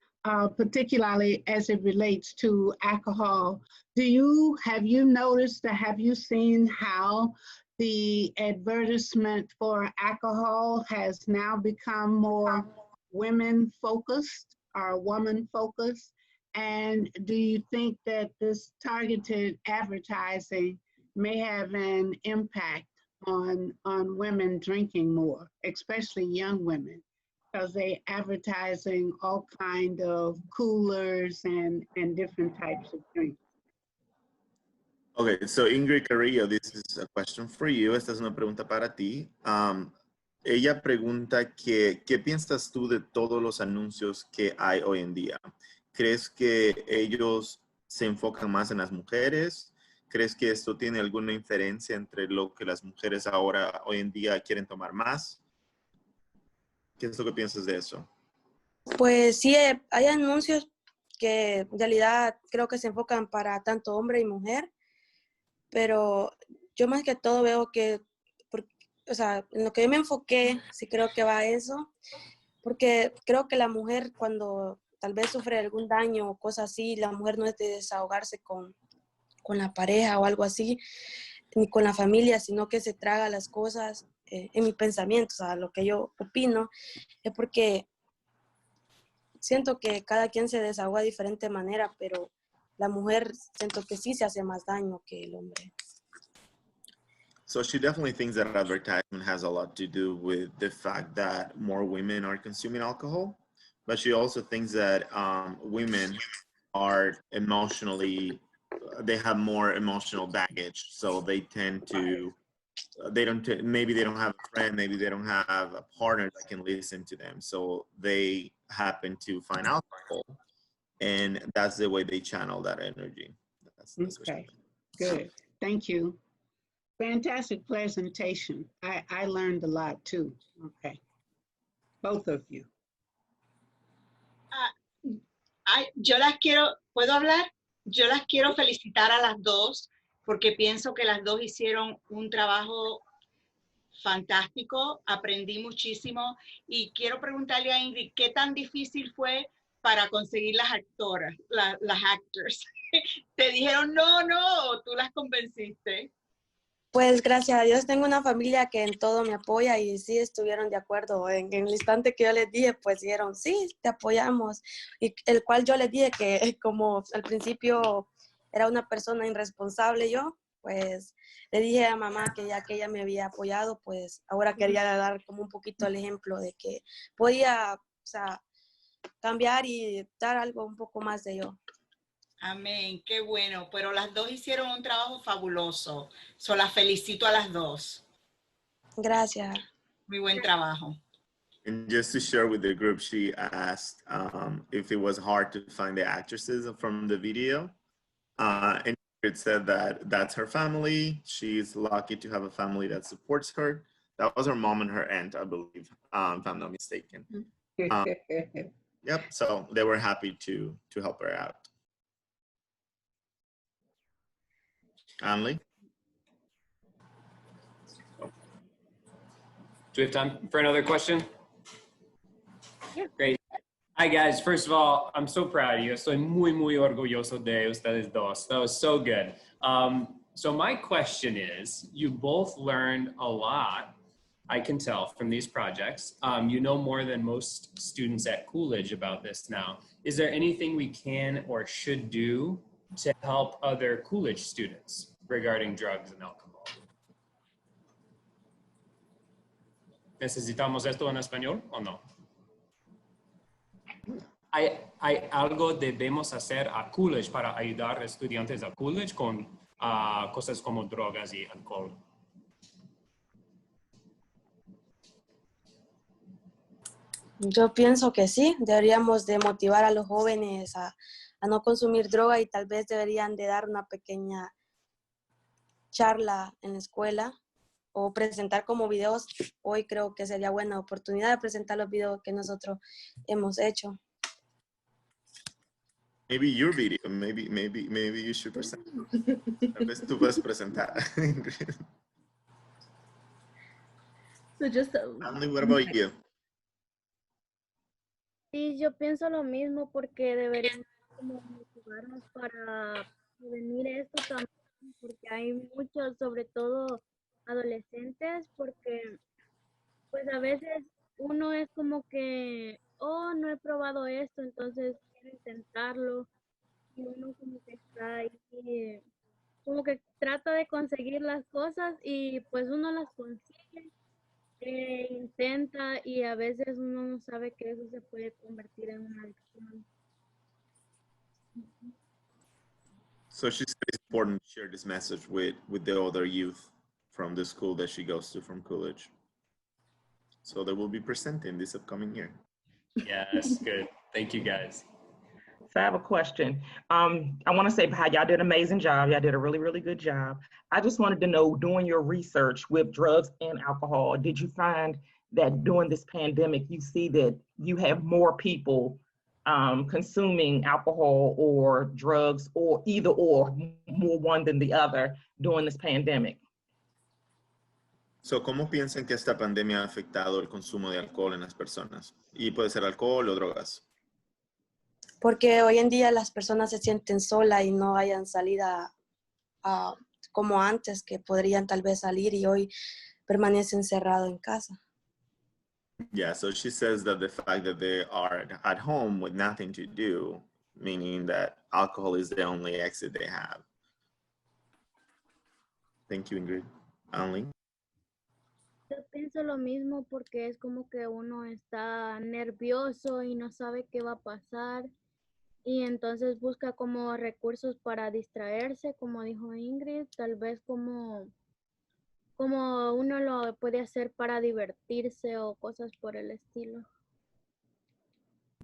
particularly as it relates to alcohol, have you noticed or have you seen how the advertisement for alcohol has now become more women focused or woman focused? And do you think that this targeted advertising may have an impact on women drinking more, especially young women, because they advertising all kind of coolers and different types of drinks? Okay, so Ingrid Carrillo, this is a question for you. Esta es una pregunta para ti. Ella pregunta ¿qué piensas tú de todos los anuncios que hay hoy en día? ¿Crees que ellos se enfocan más en las mujeres? ¿Crees que esto tiene alguna inferencia entre lo que las mujeres ahora, hoy en día, quieren tomar más? ¿Qué es lo que piensas de eso? Pues sí, hay anuncios que en realidad creo que se enfocan para tanto hombre y mujer, pero yo más que todo veo que, o sea, en lo que yo me enfoqué, sí creo que va a eso, porque creo que la mujer cuando tal vez sufre algún daño o cosas así, la mujer no es de desahogarse con la pareja o algo así, ni con la familia, sino que se traga las cosas en mi pensamiento, o sea, lo que yo opino, es porque siento que cada quien se desahoga de diferente manera, pero la mujer siento que sí se hace más daño que el hombre. So she definitely thinks that advertisement has a lot to do with the fact that more women are consuming alcohol, but she also thinks that women are emotionally, they have more emotional baggage, so they tend to, maybe they don't have a friend, maybe they don't have a partner that can listen to them, so they happen to find alcohol, and that's the way they channel that energy. That's okay, good, thank you. Fantastic presentation. I learned a lot too. Okay, both of you. Yo las quiero, ¿puedo hablar? Yo las quiero felicitar a las dos porque pienso que las dos hicieron un trabajo fantástico, aprendí muchísimo y quiero preguntarle a Ingrid, ¿qué tan difícil fue para conseguir las actoras, las actors? ¿Te dijeron no, tú las convenciste? Pues gracias a Dios tengo una familia que en todo me apoya y sí estuvieron de acuerdo. En el instante que yo les dije, pues dijeron, sí, te apoyamos. Y el cual yo les dije que como al principio era una persona irresponsable yo, pues le dije a mamá que ya que ella me había apoyado, pues ahora quería dar como un poquito el ejemplo de que podía, o sea, cambiar y dar algo un poco más de yo. Amén, qué bueno, pero las dos hicieron un trabajo fabuloso. So, las felicito a las dos. Gracias. Muy buen trabajo. And just to share with the group, she asked if it was hard to find the actresses from the video. And it said that that's her family. She's lucky to have a family that supports her. That was her mom and her aunt, I believe, if I'm not mistaken. Yep, so they were happy to help her out. Anli? Do we have time for another question? Yeah. Great. Hi guys, first of all, I'm so proud of you. Estoy muy orgulloso de ustedes dos. That was so good. So my question is, you both learned a lot, I can tell from these projects. You know more than most students at Coolidge about this now. Is there anything we can or should do to help other Coolidge students regarding drugs and alcohol? ¿Necesitamos esto en español o no? ¿Hay algo debemos hacer a Coolidge para ayudar a estudiantes a Coolidge con cosas como drogas y alcohol? Yo pienso que sí, deberíamos de motivar a los jóvenes a no consumir droga y tal vez deberían de dar una pequeña charla en la escuela o presentar como videos. Hoy creo que sería buena oportunidad de presentar los videos que nosotros hemos hecho. Maybe your video, maybe you should present. Tal vez tú puedes presentar. So just Andy, what about you? Sí, yo pienso lo mismo porque deberíamos como motivarnos para prevenir esto también, porque hay muchos, sobre todo adolescentes, porque pues a veces uno es como que, oh, no he probado esto, entonces quiero intentarlo, y uno como que está ahí, como que trata de conseguir las cosas y pues uno las consigue. Intenta y a veces uno no sabe que eso se puede convertir en una adicción. So she said it's important to share this message with the other youth from the school that she goes to from Coolidge. So they will be presenting this upcoming year. Yes, good. Thank you guys. So I have a question. I want to say how y'all did an amazing job. Y'all did a really good job. I just wanted to know, doing your research with drugs and alcohol, did you find that during this pandemic, you see that you have more people consuming alcohol or drugs, or either or, more one than the other during this pandemic? So, ¿cómo piensan que esta pandemia ha afectado el consumo de alcohol en las personas? Y puede ser alcohol o drogas. Porque hoy en día las personas se sienten solas y no hayan salida como antes, que podrían tal vez salir y hoy permanecen encerrados en casa. Yeah, so she says that the fact that they are at home with nothing to do, meaning that alcohol is the only exit they have. Thank you, Ingrid. Anli? Yo pienso lo mismo porque es como que uno está nervioso y no sabe qué va a pasar y entonces busca como recursos para distraerse, como dijo Ingrid, tal vez como uno lo puede hacer para divertirse o cosas por el estilo.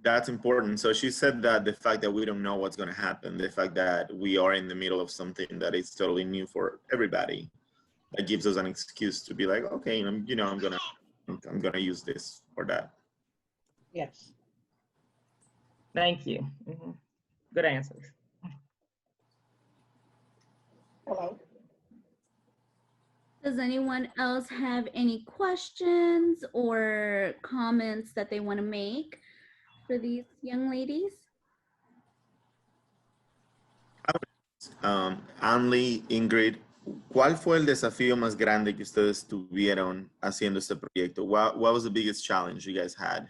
That's important. So she said that the fact that we don't know what's going to happen, the fact that we are in the middle of something that is totally new for everybody, that gives us an excuse to be like, okay, I'm gonna use this or that. Yes. Thank you. Mm-hmm. Good answers. Hello. Does anyone else have any questions or comments that they want to make for these young ladies? Anli, Ingrid, ¿cuál fue el desafío más grande que ustedes tuvieron haciendo este proyecto? What was the biggest challenge you guys had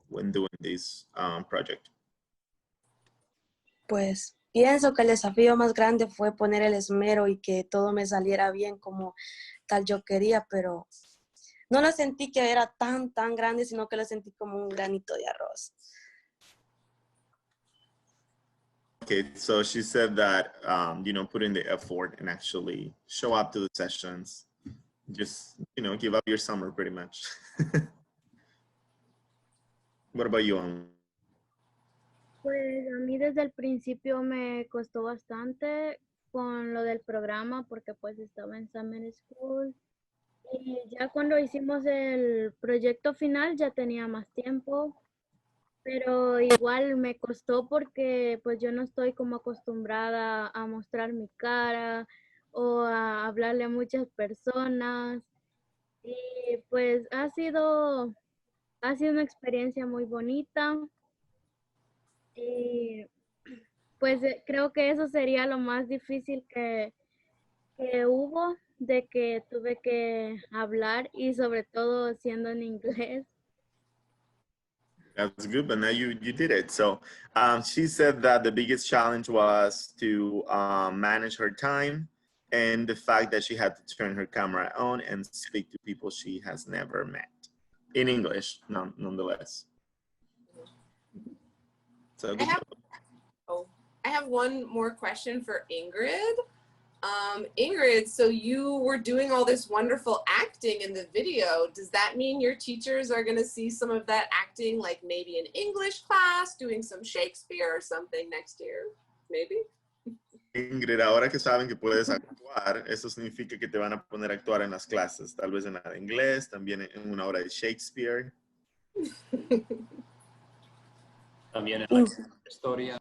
when doing this project? Pues pienso que el desafío más grande fue poner el esmero y que todo me saliera bien como tal yo quería, pero no lo sentí que era tan grande, sino que lo sentí como un granito de arroz. Okay, so she said that, put in the effort and actually show up to the sessions, just, give up your summer pretty much. What about you, Anli? Pues a mí desde el principio me costó bastante con lo del programa porque pues estaba en Summer School y ya cuando hicimos el proyecto final ya tenía más tiempo, pero igual me costó porque pues yo no estoy como acostumbrada a mostrar mi cara o a hablarle a muchas personas y pues ha sido una experiencia muy bonita. Y pues creo que eso sería lo más difícil que hubo, de que tuve que hablar y sobre todo siendo en inglés. That's good, but now you did it. So she said that the biggest challenge was to manage her time and the fact that she had to turn her camera on and speak to people she has never met in English, nonetheless. So I have one more question for Ingrid. Ingrid, so you were doing all this wonderful acting in the video. Does that mean your teachers are going to see some of that acting, like maybe in English class, doing some Shakespeare or something next year? Maybe? Ingrid, ahora que saben que puedes actuar, eso significa que te van a poner a actuar en las clases, tal vez en la de inglés, también en una obra de Shakespeare. También en la historia.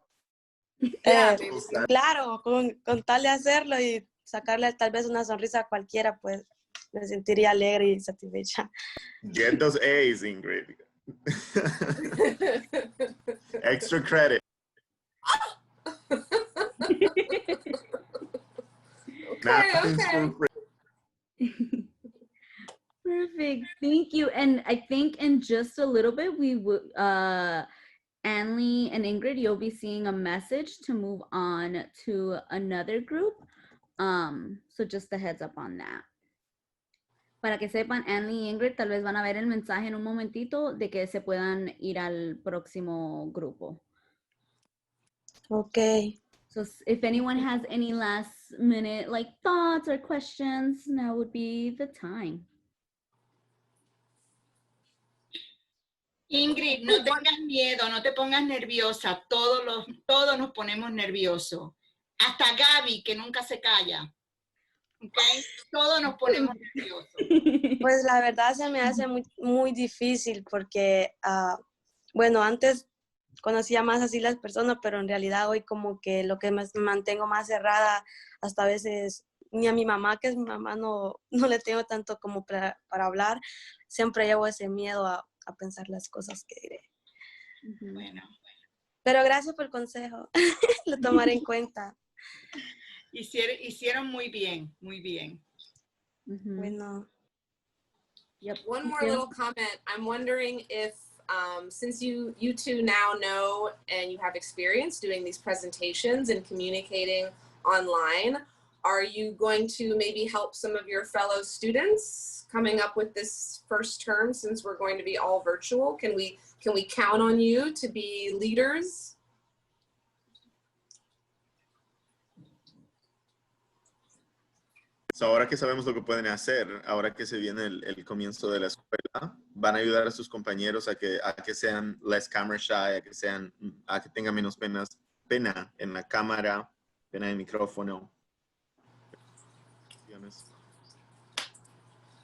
Claro, con tal de hacerlo y sacarle tal vez una sonrisa a cualquiera, pues me sentiría alegre y satisfecha. Get those A's, Ingrid. Extra credit. Okay. Perfect. Thank you. And I think in just a little bit, we would, Anley and Ingrid, you'll be seeing a message to move on to another group. So just a heads up on that. Para que sepan, Anley y Ingrid tal vez van a ver el mensaje en un momentito de que se puedan ir al próximo grupo. Okay. So if anyone has any last minute like thoughts or questions, now would be the time. Ingrid, no tengas miedo, no te pongas nerviosa. Todos nos ponemos nerviosos. Hasta Gaby, que nunca se calla. Okay. Todos nos ponemos nerviosos. Pues la verdad se me hace muy difícil porque, bueno, antes conocía más así las personas, pero en realidad hoy como que lo que me mantengo más cerrada, hasta a veces ni a mi mamá, que es mi mamá, no le tengo tanto como para hablar. Siempre llevo ese miedo a pensar las cosas que diré. Bueno. Pero gracias por el consejo, lo tomaré en cuenta. Hicieron muy bien, muy bien. Bueno. Yep. One more little comment. I'm wondering if, since you two now know and you have experience doing these presentations and communicating online, are you going to maybe help some of your fellow students coming up with this first term, since we're going to be all virtual? Can we count on you to be leaders? So ahora que sabemos lo que pueden hacer, ahora que se viene el comienzo de la escuela, van a ayudar a sus compañeros a que sean less camera shy, a que tengan menos pena en la cámara, pena en el micrófono.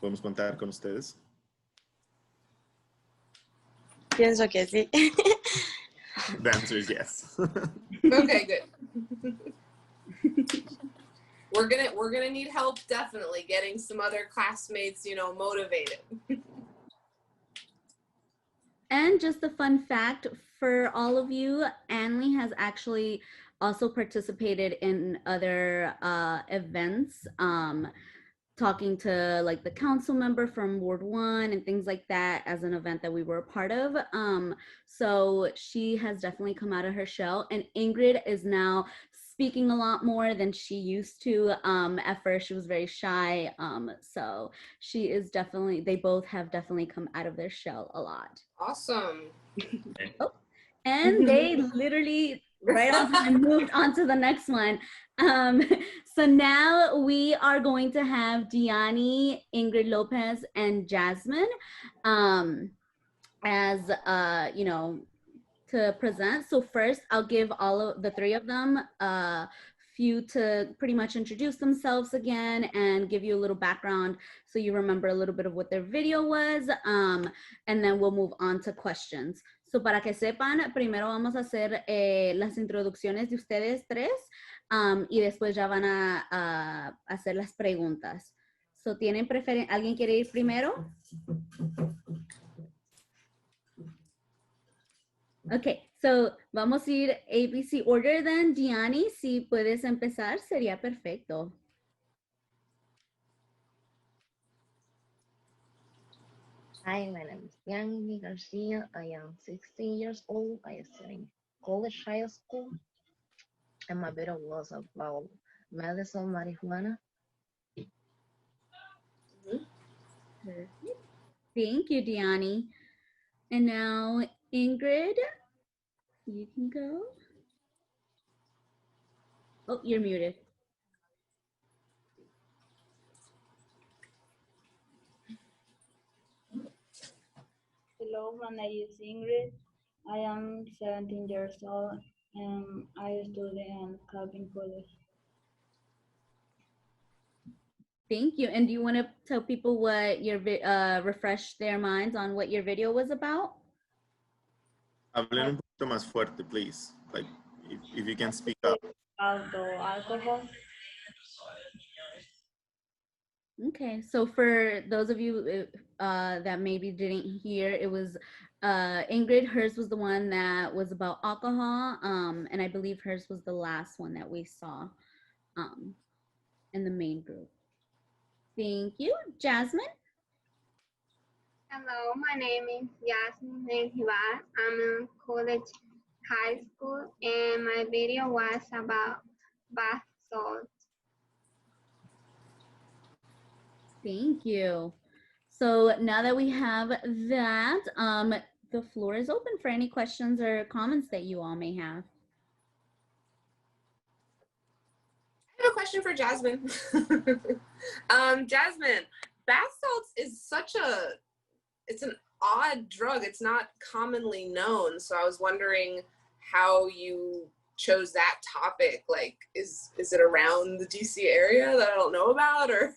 ¿Podemos contar con ustedes? Pienso que sí. The answer is yes. Okay, good. We're gonna need help, definitely getting some other classmates, motivated. And just a fun fact for all of you, Anley has actually also participated in other events, talking to like the council member from Ward 1 and things like that as an event that we were a part of. So she has definitely come out of her shell, and Ingrid is now speaking a lot more than she used to. At first she was very shy. So she is definitely, they both have definitely come out of their shell a lot. Awesome. Oh, and they literally right on time moved on to the next one. So now we are going to have Diani, Ingrid Lopez, and Jasmine as to present. So first I'll give all of the three of them a few to pretty much introduce themselves again and give you a little background so you remember a little bit of what their video was, and then we'll move on to questions. So para que sepan, primero vamos a hacer las introducciones de ustedes tres, y después ya van a hacer las preguntas. So, ¿tienen preferencia? ¿Alguien quiere ir primero? Okay, So, vamos a ir ABC order then. Gianni, si puedes empezar, sería perfecto. Hi, my name is Yanni Garcia. I am 16 years old. I study in Coolidge High School. And my video was about medicinal marijuana. Perfect. Thank you, Gianni. And now, Ingrid, you can go. Oh, you're muted. Hello, my name is Ingrid. I am 17 years old and I study in Calvin College. Thank you. And do you want to tell people what your refresh their minds on what your video was about? Hablen un poquito más fuerte, please. Like, if you can speak up. Alcohol. Okay, so for those of you that maybe didn't hear, it was Ingrid, hers was the one that was about alcohol, and I believe hers was the last one that we saw in the main group. Thank you. Jasmine? Hello, my name is Yasmin Hibar. I'm in Coolidge High School, and my video was about bath salts. Thank you. So now that we have that, the floor is open for any questions or comments that you all may have. I have a question for Jasmine. Jasmine, bath salts is it's an odd drug. It's not commonly known. So I was wondering how you chose that topic. Like, is it around the DC area that I don't know about, or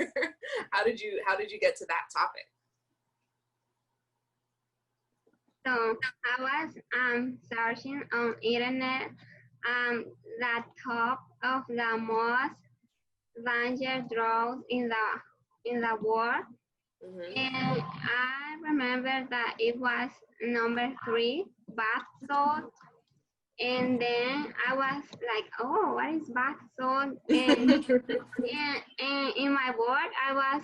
how did you get to that topic? So I was searching on internet the top of the most dangerous drugs in the world, and I remember that it was number 3, bath salt. And then I was like, oh, what is bath salt? And, and in my work, I was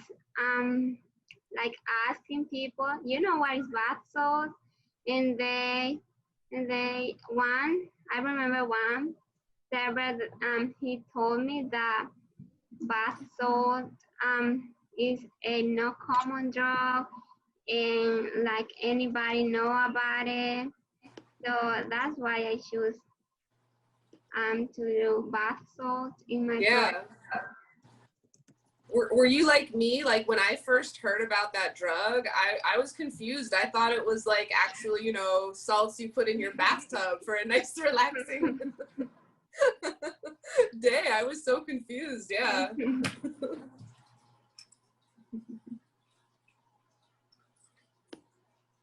like asking people, you know what is bath salt? And they I remember one server, he told me that bath salt is a no common drug, and like anybody know about it. So that's why I choose to do bath salt in my Yeah. Were you like me? Like when I first heard about that drug, I was confused. I thought it was like actual, salts you put in your bathtub for a nice relaxing day. I was so confused. Yeah.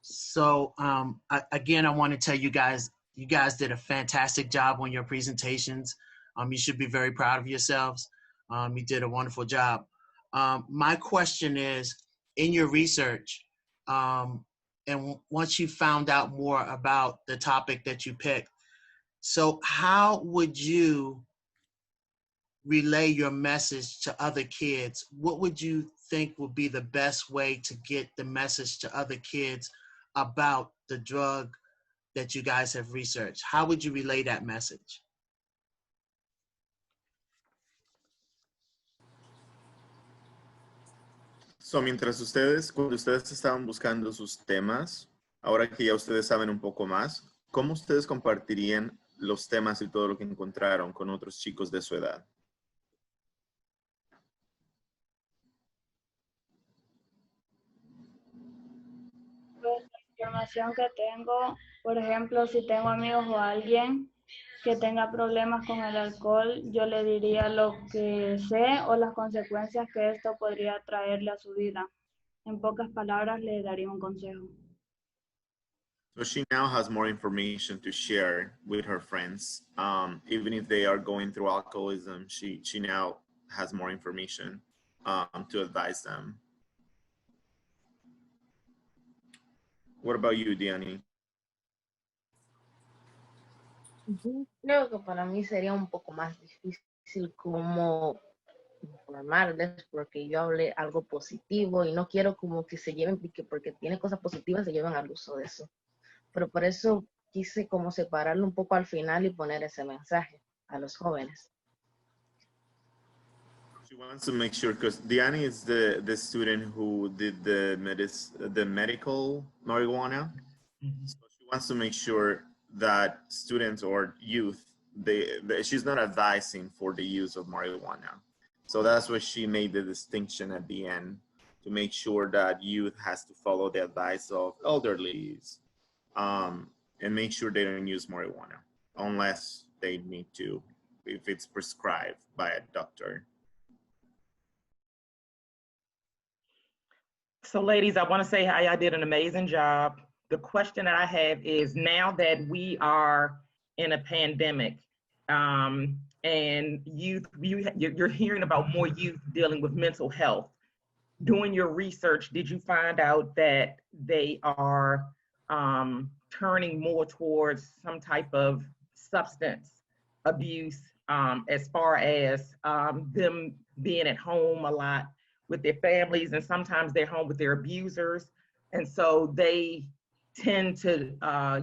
So again, I want to tell you guys did a fantastic job on your presentations. You should be very proud of yourselves. You did a wonderful job. My question is, in your research, and once you found out more about the topic that you picked, so how would you relay your message to other kids? What would you think would be the best way to get the message to other kids about the drug that you guys have researched? How would you relay that message? So, cuando ustedes estaban buscando sus temas, ahora que ya ustedes saben un poco más, ¿cómo ustedes compartirían los temas y todo lo que encontraron con otros chicos de su edad? Pues la información que tengo, por ejemplo, si tengo amigos o alguien que tenga problemas con el alcohol, yo le diría lo que sé o las consecuencias que esto podría traerle a su vida. En pocas palabras, le daría un consejo. So she now has more information to share with her friends. Even if they are going through alcoholism, she now has more information to advise them. What about you, Diani? Yo creo que para mí sería un poco más difícil como informarles porque yo hablé algo positivo y no quiero como que se lleven, porque tiene cosas positivas, se llevan al uso de eso. Pero por eso quise como separarlo un poco al final y poner ese mensaje a los jóvenes. She wants to make sure, because Diani is the student who did the medical marijuana. So she wants to make sure that students or youth, she's not advising for the use of marijuana. So that's why she made the distinction at the end, to make sure that youth has to follow the advice of elderlies, and make sure they don't use marijuana unless they need to, if it's prescribed by a doctor. So ladies, I want to say how y'all did an amazing job. The question that I have is, now that we are in a pandemic, and you're hearing about more youth dealing with mental health, doing your research, did you find out that they are turning more towards some type of substance abuse, as far as them being at home a lot with their families, and sometimes they're home with their abusers, and so they tend to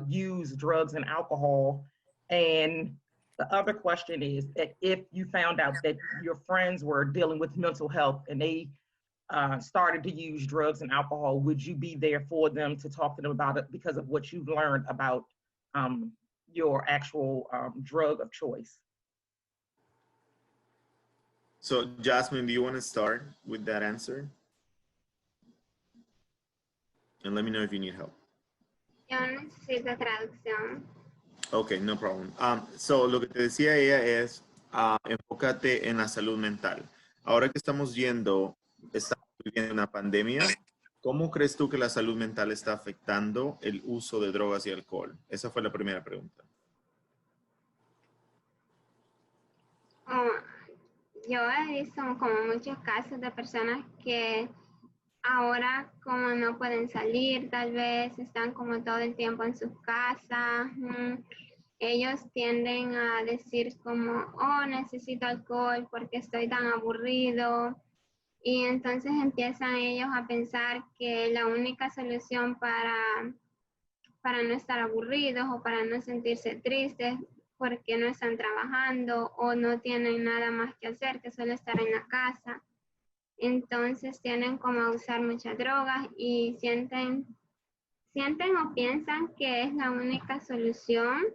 use drugs and alcohol? And the other question is that if you found out that your friends were dealing with mental health and they started to use drugs and alcohol, would you be there for them to talk to them about it because of what you've learned about your actual drug of choice? So Jasmine, do you want to start with that answer? And let me know if you need help. Yo necesito traducción. Okay, no problem. So lo que te decía ella es, enfócate en la salud mental. Ahora que estamos viviendo una pandemia, ¿cómo crees tú que la salud mental está afectando el uso de drogas y alcohol? Esa fue la primera pregunta. Yo he visto como muchos casos de personas que ahora como no pueden salir, tal vez están como todo el tiempo en sus casas, ellos tienden a decir como, oh, necesito alcohol porque estoy tan aburrido, y entonces empiezan ellos a pensar que la única solución para no estar aburridos o para no sentirse tristes porque no están trabajando o no tienen nada más que hacer que solo estar en la casa. Entonces tienden como a usar muchas drogas y sienten o piensan que es la única solución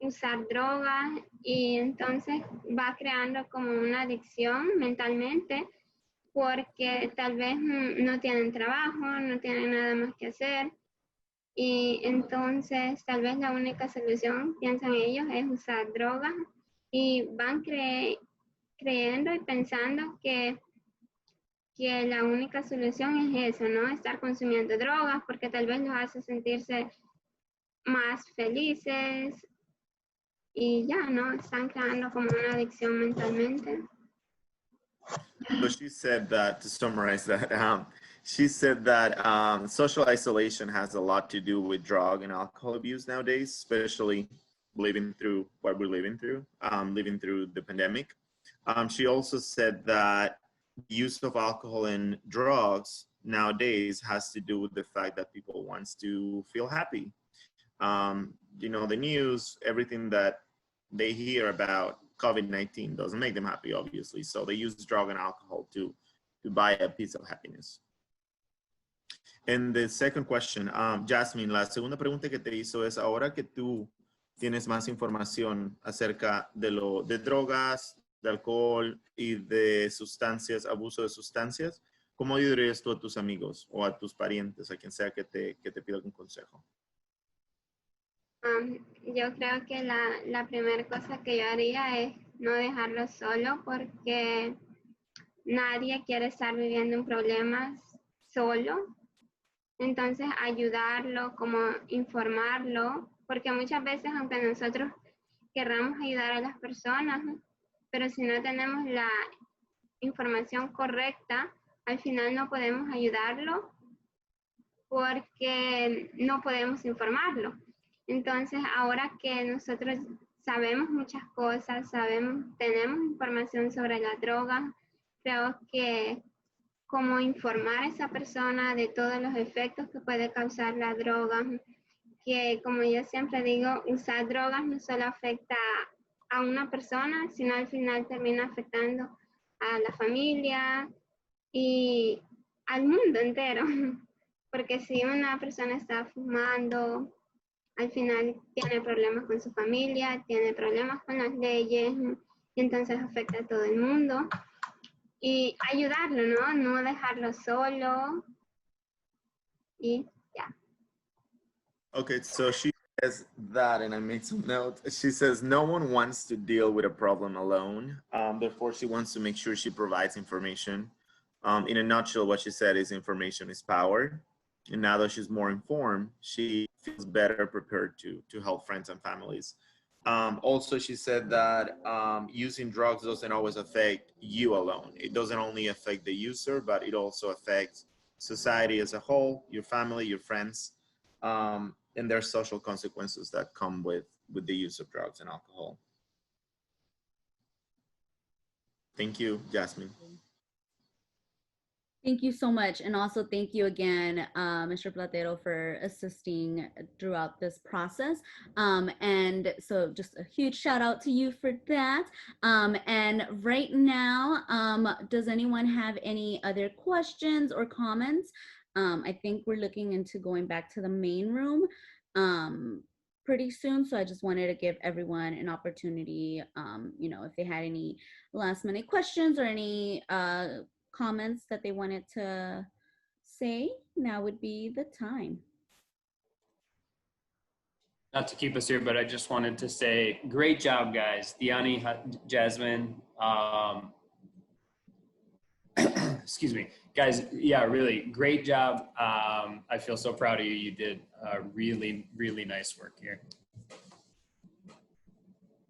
usar drogas, y entonces va creando como una adicción mentalmente porque tal vez no tienen trabajo, no tienen nada más que hacer, y entonces tal vez la única solución, piensan ellos, es usar drogas, y van creyendo y pensando que la única solución es eso, ¿no? Estar consumiendo drogas porque tal vez los hace sentirse más felices y ya, ¿no? Están creando como una adicción mentalmente. So she said that, to summarize that, she said that social isolation has a lot to do with drug and alcohol abuse nowadays, especially living through what we're living through the pandemic. She also said that the use of alcohol and drugs nowadays has to do with the fact that people want to feel happy. You know, the news, everything that they hear about COVID-19 doesn't make them happy, obviously. So they use drug and alcohol to buy a piece of happiness. And the second question, Jasmine, la segunda pregunta que te hizo es, ahora que tú tienes más información acerca de drogas, de alcohol y de sustancias, abuso de sustancias, ¿cómo ayudarías tú a tus amigos o a tus parientes, a quien sea que te pida algún consejo? Yo creo que la primera cosa que yo haría es no dejarlo solo, porque nadie quiere estar viviendo un problema solo. Entonces ayudarlo, como informarlo, porque muchas veces aunque nosotros querramos ayudar a las personas, pero si no tenemos la información correcta, al final no podemos ayudarlo porque no podemos informarlo. Entonces, ahora que nosotros sabemos muchas cosas, tenemos información sobre la droga, creo que como informar a esa persona de todos los efectos que puede causar la droga, que como yo siempre digo, usar drogas no solo afecta a una persona, sino al final termina afectando a la familia y al mundo entero. Porque si una persona está fumando, al final tiene problemas con su familia, tiene problemas con las leyes, y entonces afecta a todo el mundo. Y ayudarlo, ¿no? No dejarlo solo. Y ya. Okay, so she says that, and I made some notes. She says no one wants to deal with a problem alone. Therefore, she wants to make sure she provides information. In a nutshell, what she said is information is power. And now that she's more informed, she feels better prepared to help friends and families. Also, she said that using drugs doesn't always affect you alone. It doesn't only affect the user, but it also affects society as a whole, your family, your friends, and there are social consequences that come with the use of drugs and alcohol. Thank you, Jasmine. Thank you so much. And also thank you again, Mr. Platero, for assisting throughout this process. And so just a huge shout out to you for that. And right now, does anyone have any other questions or comments? I think we're looking into going back to the main room pretty soon. So I just wanted to give everyone an opportunity, if they had any last minute questions or any comments that they wanted to say, now would be the time. Not to keep us here, but I just wanted to say, great job, guys. Diani, Jasmine, excuse me, guys. Yeah, really great job. I feel so proud of you. You did really, really nice work here.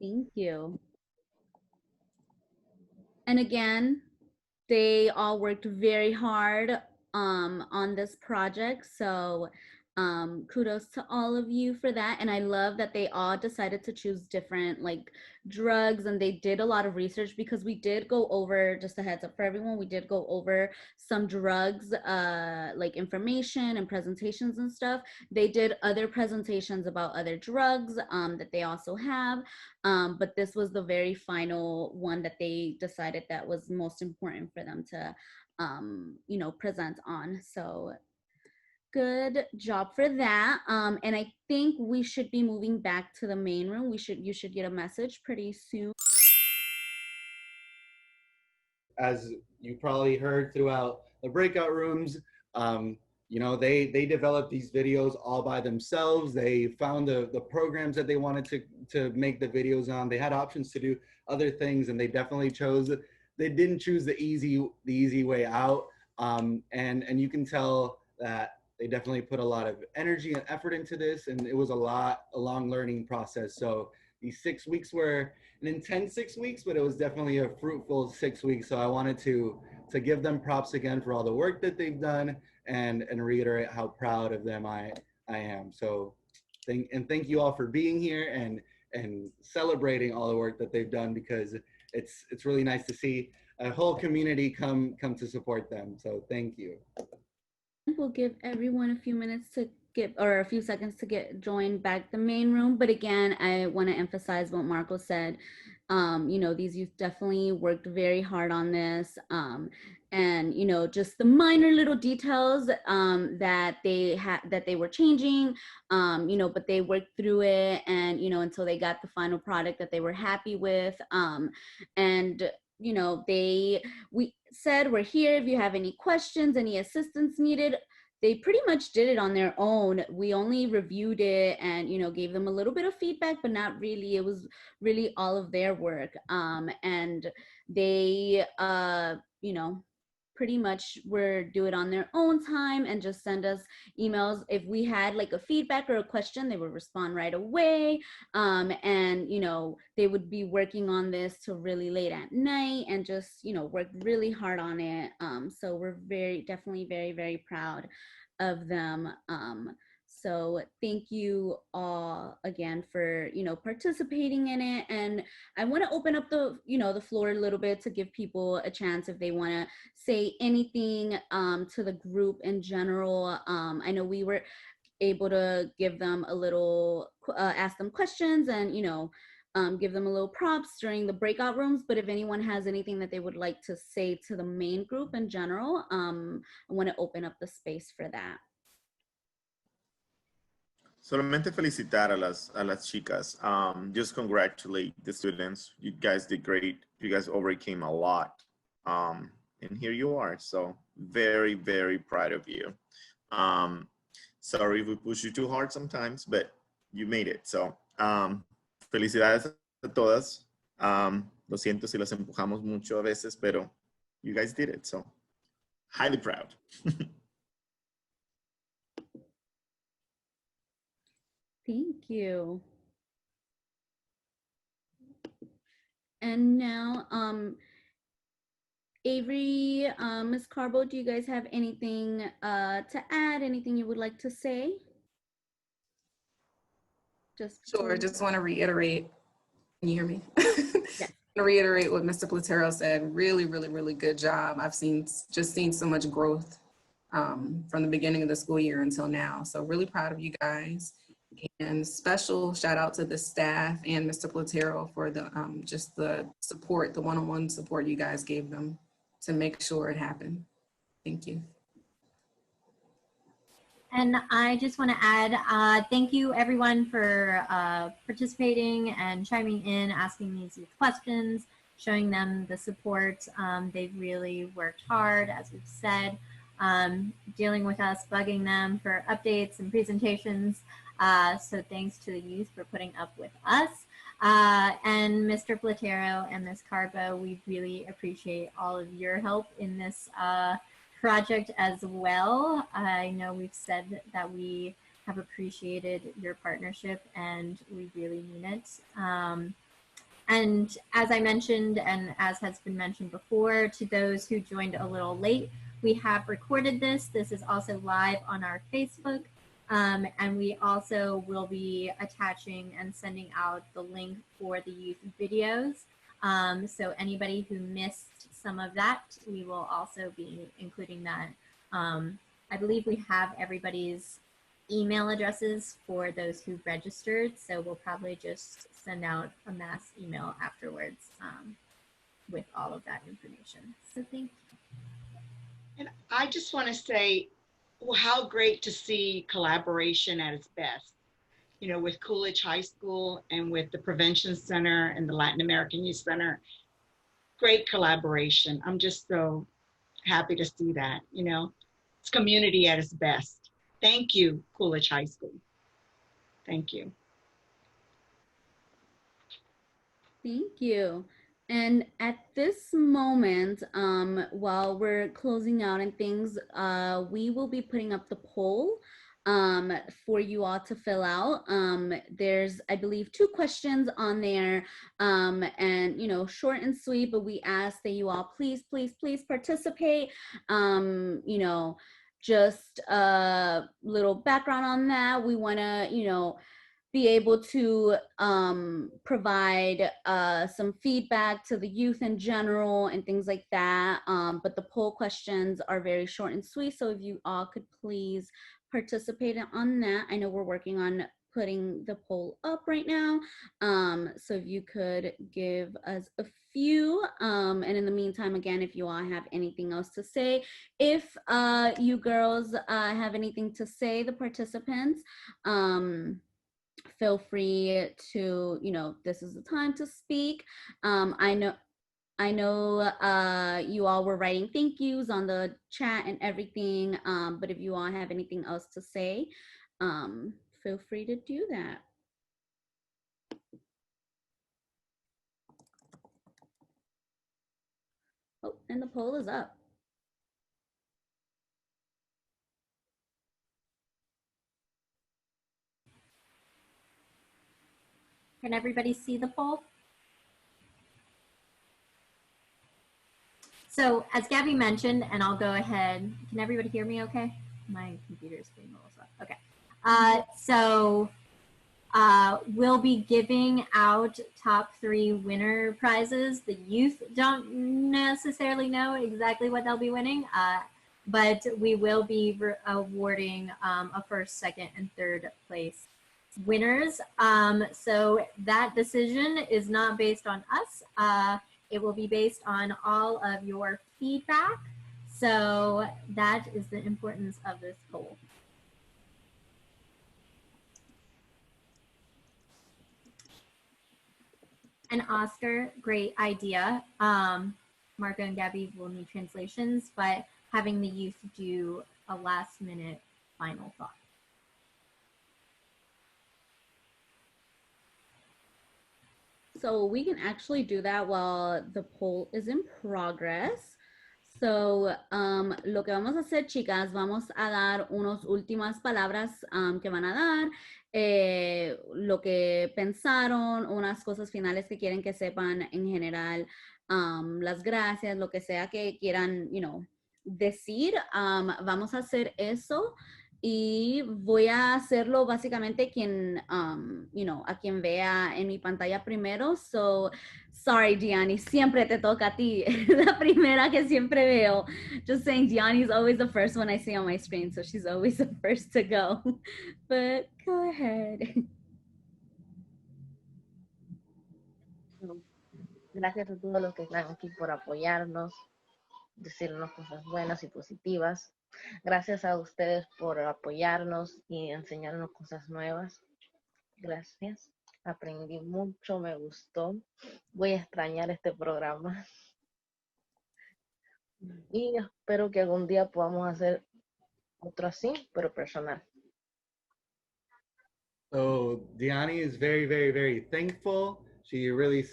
Thank you. And again, they all worked very hard on this project. So kudos to all of you for that. And I love that they all decided to choose different drugs, and they did a lot of research, because we did go over, just a heads up for everyone, we did go over some drugs, like information and presentations and stuff. They did other presentations about other drugs that they also have. But this was the very final one that they decided that was most important for them to, present on. So good job for that. And I think we should be moving back to the main room. You should get a message pretty soon. As you probably heard throughout the breakout rooms, they developed these videos all by themselves. They found the programs that they wanted to make the videos on. They had options to do other things, and they definitely they didn't choose the easy way out. And you can tell that they definitely put a lot of energy and effort into this, and it was a long learning process. So these 6 weeks were an intense 6 weeks, but it was definitely a fruitful 6 weeks. So I wanted to give them props again for all the work that they've done, and reiterate how proud of them I am. So thank you all for being here and celebrating all the work that they've done, because it's really nice to see a whole community come to support them. So thank you. We'll give everyone a few seconds to get joined back the main room. But again, I want to emphasize what Marco said. These youth definitely worked very hard on this. And just the minor little details that they were changing, but they worked through it, and until they got the final product that they were happy with. And we said we're here if you have any questions, any assistance needed. They pretty much did it on their own. We only reviewed it and gave them a little bit of feedback, but not really. It was really all of their work. And they pretty much do it on their own time and just send us emails. If we had a feedback or a question, they would respond right away. And they would be working on this till really late at night and just work really hard on it. So we're definitely very, very proud of them. So thank you all again for, participating in it. And I want to open up the, the floor a little bit to give people a chance if they want to say anything to the group in general. I know we were able to give them a little, ask them questions and, give them a little props during the breakout rooms. But if anyone has anything that they would like to say to the main group in general, I want to open up the space for that. Solamente felicitar a las chicas. Just congratulate the students. You guys did great. You guys overcame a lot. And here you are. So very, very proud of you. Sorry if we push you too hard sometimes, but you made it. So felicidades a todas. Lo siento si las empujamos mucho a veces, pero you guys did it. So highly proud. Thank you. And now, Avery, Ms. Carbo, do you guys have anything to add? Anything you would like to say? Sure, just want to reiterate. Can you hear me? Yes. To reiterate what Mr. Platero said, really, really, really good job. I've just seen so much growth from the beginning of the school year until now. So really proud of you guys. And special shout out to the staff and Mr. Platero for the just the support, the one-on-one support you guys gave them to make sure it happened. Thank you. And I just want to add, thank you everyone for participating and chiming in, asking these questions, showing them the support. They've really worked hard, as we've said, dealing with us, bugging them for updates and presentations. So thanks to the youth for putting up with us. And Mr. Platero and Ms. Carbo, we really appreciate all of your help in this project as well. I know we've said that we have appreciated your partnership and we really mean it. And as I mentioned, and as has been mentioned before, to those who joined a little late, we have recorded this. This is also live on our Facebook. And we also will be attaching and sending out the link for the youth videos. So anybody who missed some of that, we will also be including that. I believe we have everybody's email addresses for those who registered. So we'll probably just send out a mass email afterwards with all of that information. So thank you. And I just want to say, well, how great to see collaboration at its best, with Coolidge High School and with the Prevention Center and the Latin American Youth Center. Great collaboration. I'm just so happy to see that, it's community at its best. Thank you, Coolidge High School. Thank you. Thank you. And at this moment, while we're closing out and things, we will be putting up the poll for you all to fill out. There's, I believe, 2 questions on there, and short and sweet, but we ask that you all please participate. Just a little background on that. We want to, be able to provide some feedback to the youth in general and things like that. But the poll questions are very short and sweet. So if you all could please participate on that. I know we're working on putting the poll up right now. So if you could give us a few, and in the meantime, again, if you all have anything else to say, if you girls have anything to say, the participants, feel free to, this is the time to speak. I know you all were writing thank yous on the chat and everything, but if you all have anything else to say, feel free to do that. Oh, and the poll is up. Can everybody see the poll? So as Gabby mentioned, and I'll go ahead, can everybody hear me okay? My computer is being a little slow. Okay. So we'll be giving out top 3 winner prizes. The youth don't necessarily know exactly what they'll be winning, but we will be awarding a first, second, and third place winners. So that decision is not based on us. It will be based on all of your feedback. So that is the importance of this poll. And Oscar, great idea. Marco and Gabby will need translations, but having the youth do a last minute final thought. So we can actually do that while the poll is in progress. So, lo que vamos a hacer, chicas, vamos a dar unas últimas palabras que van a dar, lo que pensaron, unas cosas finales que quieren que sepan en general, las gracias, lo que sea que quieran, decir. Vamos a hacer eso. Y voy a hacerlo básicamente quien, a quien vea en mi pantalla primero. So, sorry, Diani, siempre te toca a ti. La primera que siempre veo. Just saying, Diani's always the first one I see on my screen, so she's always the first to go. But go ahead. Gracias a todos los que están aquí por apoyarnos, decirnos cosas buenas y positivas. Gracias a ustedes por apoyarnos y enseñarnos cosas nuevas. Gracias. Aprendí mucho, me gustó. Voy a extrañar este programa. Y espero que algún día podamos hacer otro así, pero personal. So Diani is very, very, very thankful. She really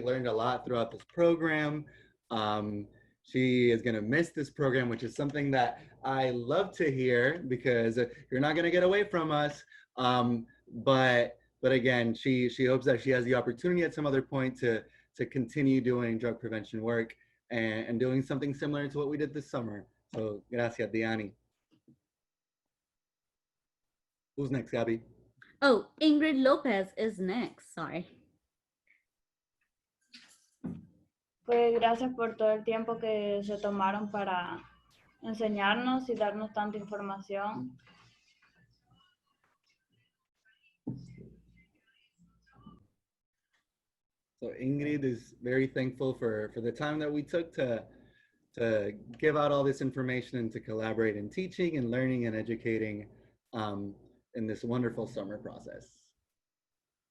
learned a lot throughout this program. She is going to miss this program, which is something that I love to hear because you're not going to get away from us. But again, she hopes that she has the opportunity at some other point to continue doing drug prevention work and doing something similar to what we did this summer. So gracias, Diani. Who's next, Gabby? Oh, Ingrid Lopez is next. Sorry. Pues gracias por todo el tiempo que se tomaron para enseñarnos y darnos tanta información. So Ingrid is very thankful for the time that we took to give out all this information and to collaborate in teaching and learning and educating in this wonderful summer process.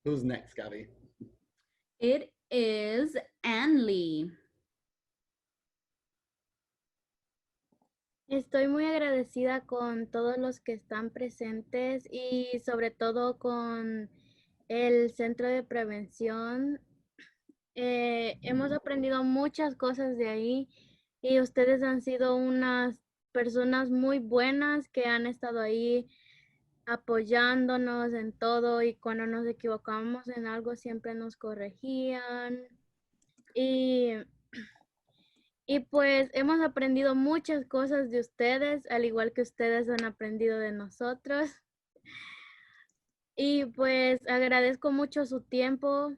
Who's next, Gabby? It is Anli. Estoy muy agradecida con todos los que están presentes y sobre todo con el Centro de Prevención. Hemos aprendido muchas cosas de ahí y ustedes han sido unas personas muy buenas que han estado ahí apoyándonos en todo y cuando nos equivocamos en algo siempre nos corregían y pues hemos aprendido muchas cosas de ustedes, al igual que ustedes han aprendido de nosotros. Y pues agradezco mucho su tiempo.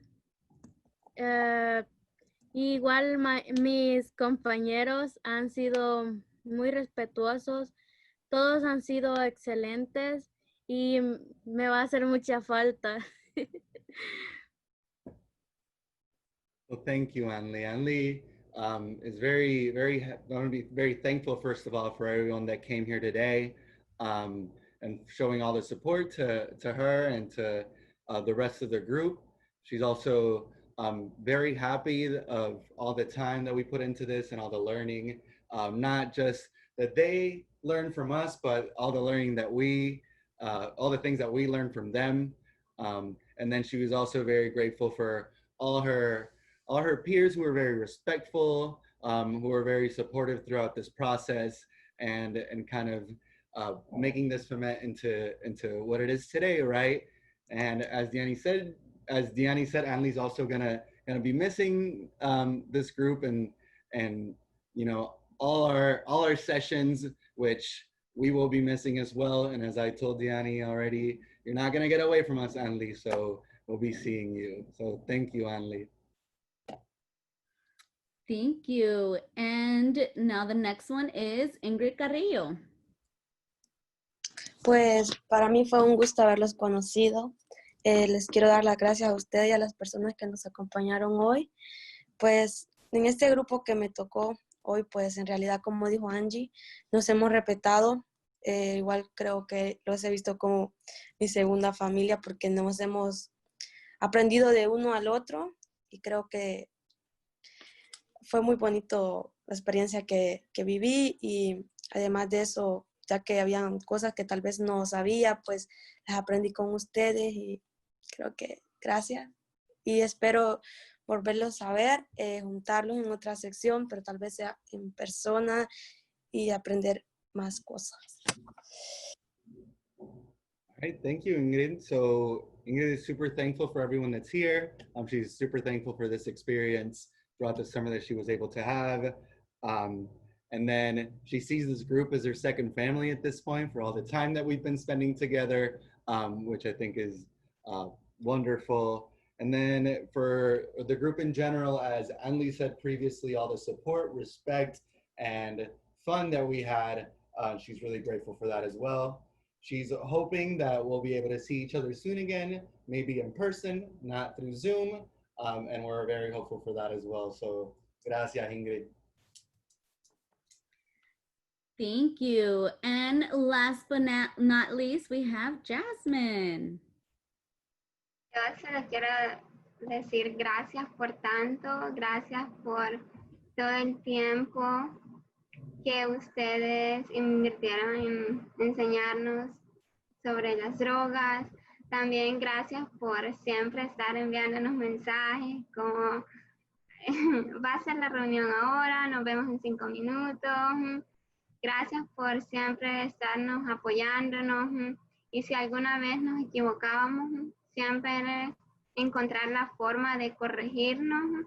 Igual mis compañeros han sido muy respetuosos. Todos han sido excelentes y me va a hacer mucha falta. Well, thank you, Anli. Anli is going to be very thankful, first of all, for everyone that came here today and showing all the support to her and to the rest of the group. She's also very happy of all the time that we put into this and all the learning, not just that they learn from us, but all the learning that all the things that we learn from them. And then she was also very grateful for all her peers who were very respectful, who were very supportive throughout this process and kind of making this ferment into what it is today, right? And as Diani said, Anli's also gonna be missing this group and all our sessions, which we will be missing as well. And as I told Diani already, you're not gonna get away from us, Anli, so we'll be seeing you. So thank you, Anli. Thank you. And now the next one is Ingrid Carrillo. Pues para mí fue un gusto haberlos conocido. Les quiero dar las gracias a ustedes y a las personas que nos acompañaron hoy. Pues en este grupo que me tocó hoy, pues en realidad, como dijo Angie, nos hemos respetado. Igual creo que los he visto como mi segunda familia porque nos hemos aprendido de uno al otro y creo que fue muy bonito la experiencia que viví y además de eso, ya que habían cosas que tal vez no sabía, pues las aprendí con ustedes y creo que gracias. Y espero volverlos a ver, juntarlos en otra sección, pero tal vez sea en persona y aprender más cosas. All right, thank you, Ingrid. So Ingrid is super thankful for everyone that's here. She's super thankful for this experience throughout the summer that she was able to have. And then she sees this group as her second family at this point for all the time that we've been spending together, which I think is wonderful. And then for the group in general, as Anli said previously, all the support, respect, and fun that we had, she's really grateful for that as well. She's hoping that we'll be able to see each other soon again, maybe in person, not through Zoom, and we're very hopeful for that as well. So, gracias, Ingrid. Thank you. And last but not least, we have Jasmine. Yo solo quiero decir gracias por tanto, gracias por todo el tiempo que ustedes invirtieron en enseñarnos sobre las drogas. También gracias por siempre estar enviándonos mensajes como va a ser la reunión ahora, nos vemos en 5 minutos. Gracias por siempre estarnos apoyándonos y si alguna vez nos equivocábamos, siempre encontrar la forma de corregirnos,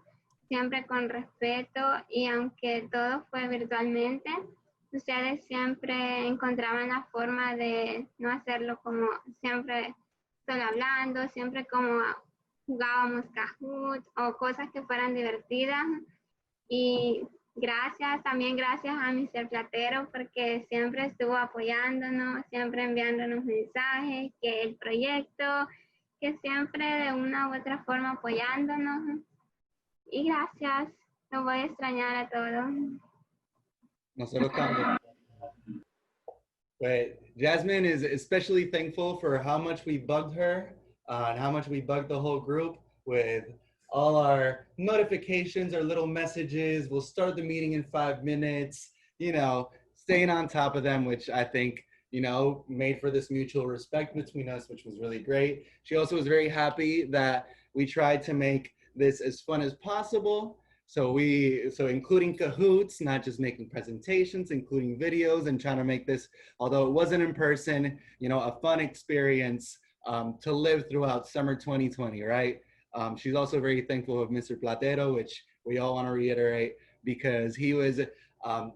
siempre con respeto y aunque todo fue virtualmente, ustedes siempre encontraban la forma de no hacerlo como siempre solo hablando, siempre como jugábamos Kahoot o cosas que fueran divertidas y gracias, también gracias a Mr. Platero porque siempre estuvo apoyándonos, siempre enviándonos mensajes, que el proyecto, que siempre de una u otra forma apoyándonos. Y gracias, los voy a extrañar a todos. Nosotros también. But Jasmine is especially thankful for how much we bugged her and how much we bugged the whole group with all our notifications, our little messages. We'll start the meeting in 5 minutes, you know, staying on top of them, which I think, you know, made for this mutual respect between us, which was really great. She also was very happy that we tried to make this as fun as possible. So including Kahoots, not just making presentations, including videos and trying to make this, although it wasn't in person, you know, a fun experience to live throughout summer 2020, right? She's also very thankful of Mr. Platero, which we all want to reiterate because he was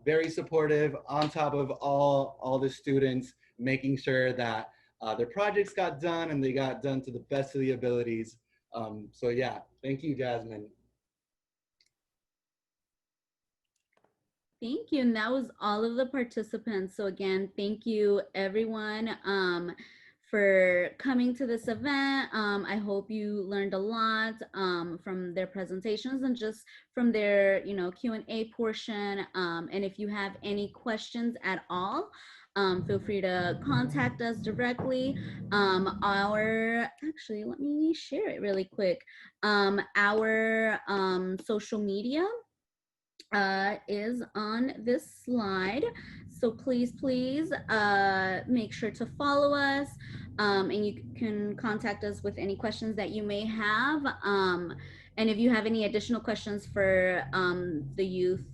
very supportive on top of all the students, making sure that their projects got done and they got done to the best of the abilities. So yeah, thank you, Jasmine. Thank you. And that was all of the participants. So again, thank you everyone for coming to this event. I hope you learned a lot from their presentations and just from their, you know, Q&A portion. And if you have any questions at all, feel free to contact us directly. Actually, let me share it really quick. Our social media is on this slide. So please make sure to follow us and you can contact us with any questions that you may have. And if you have any additional questions for the youth,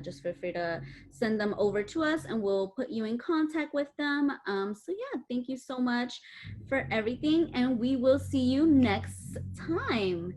just feel free to send them over to us and we'll put you in contact with them. So yeah, thank you so much for everything and we will see you next time.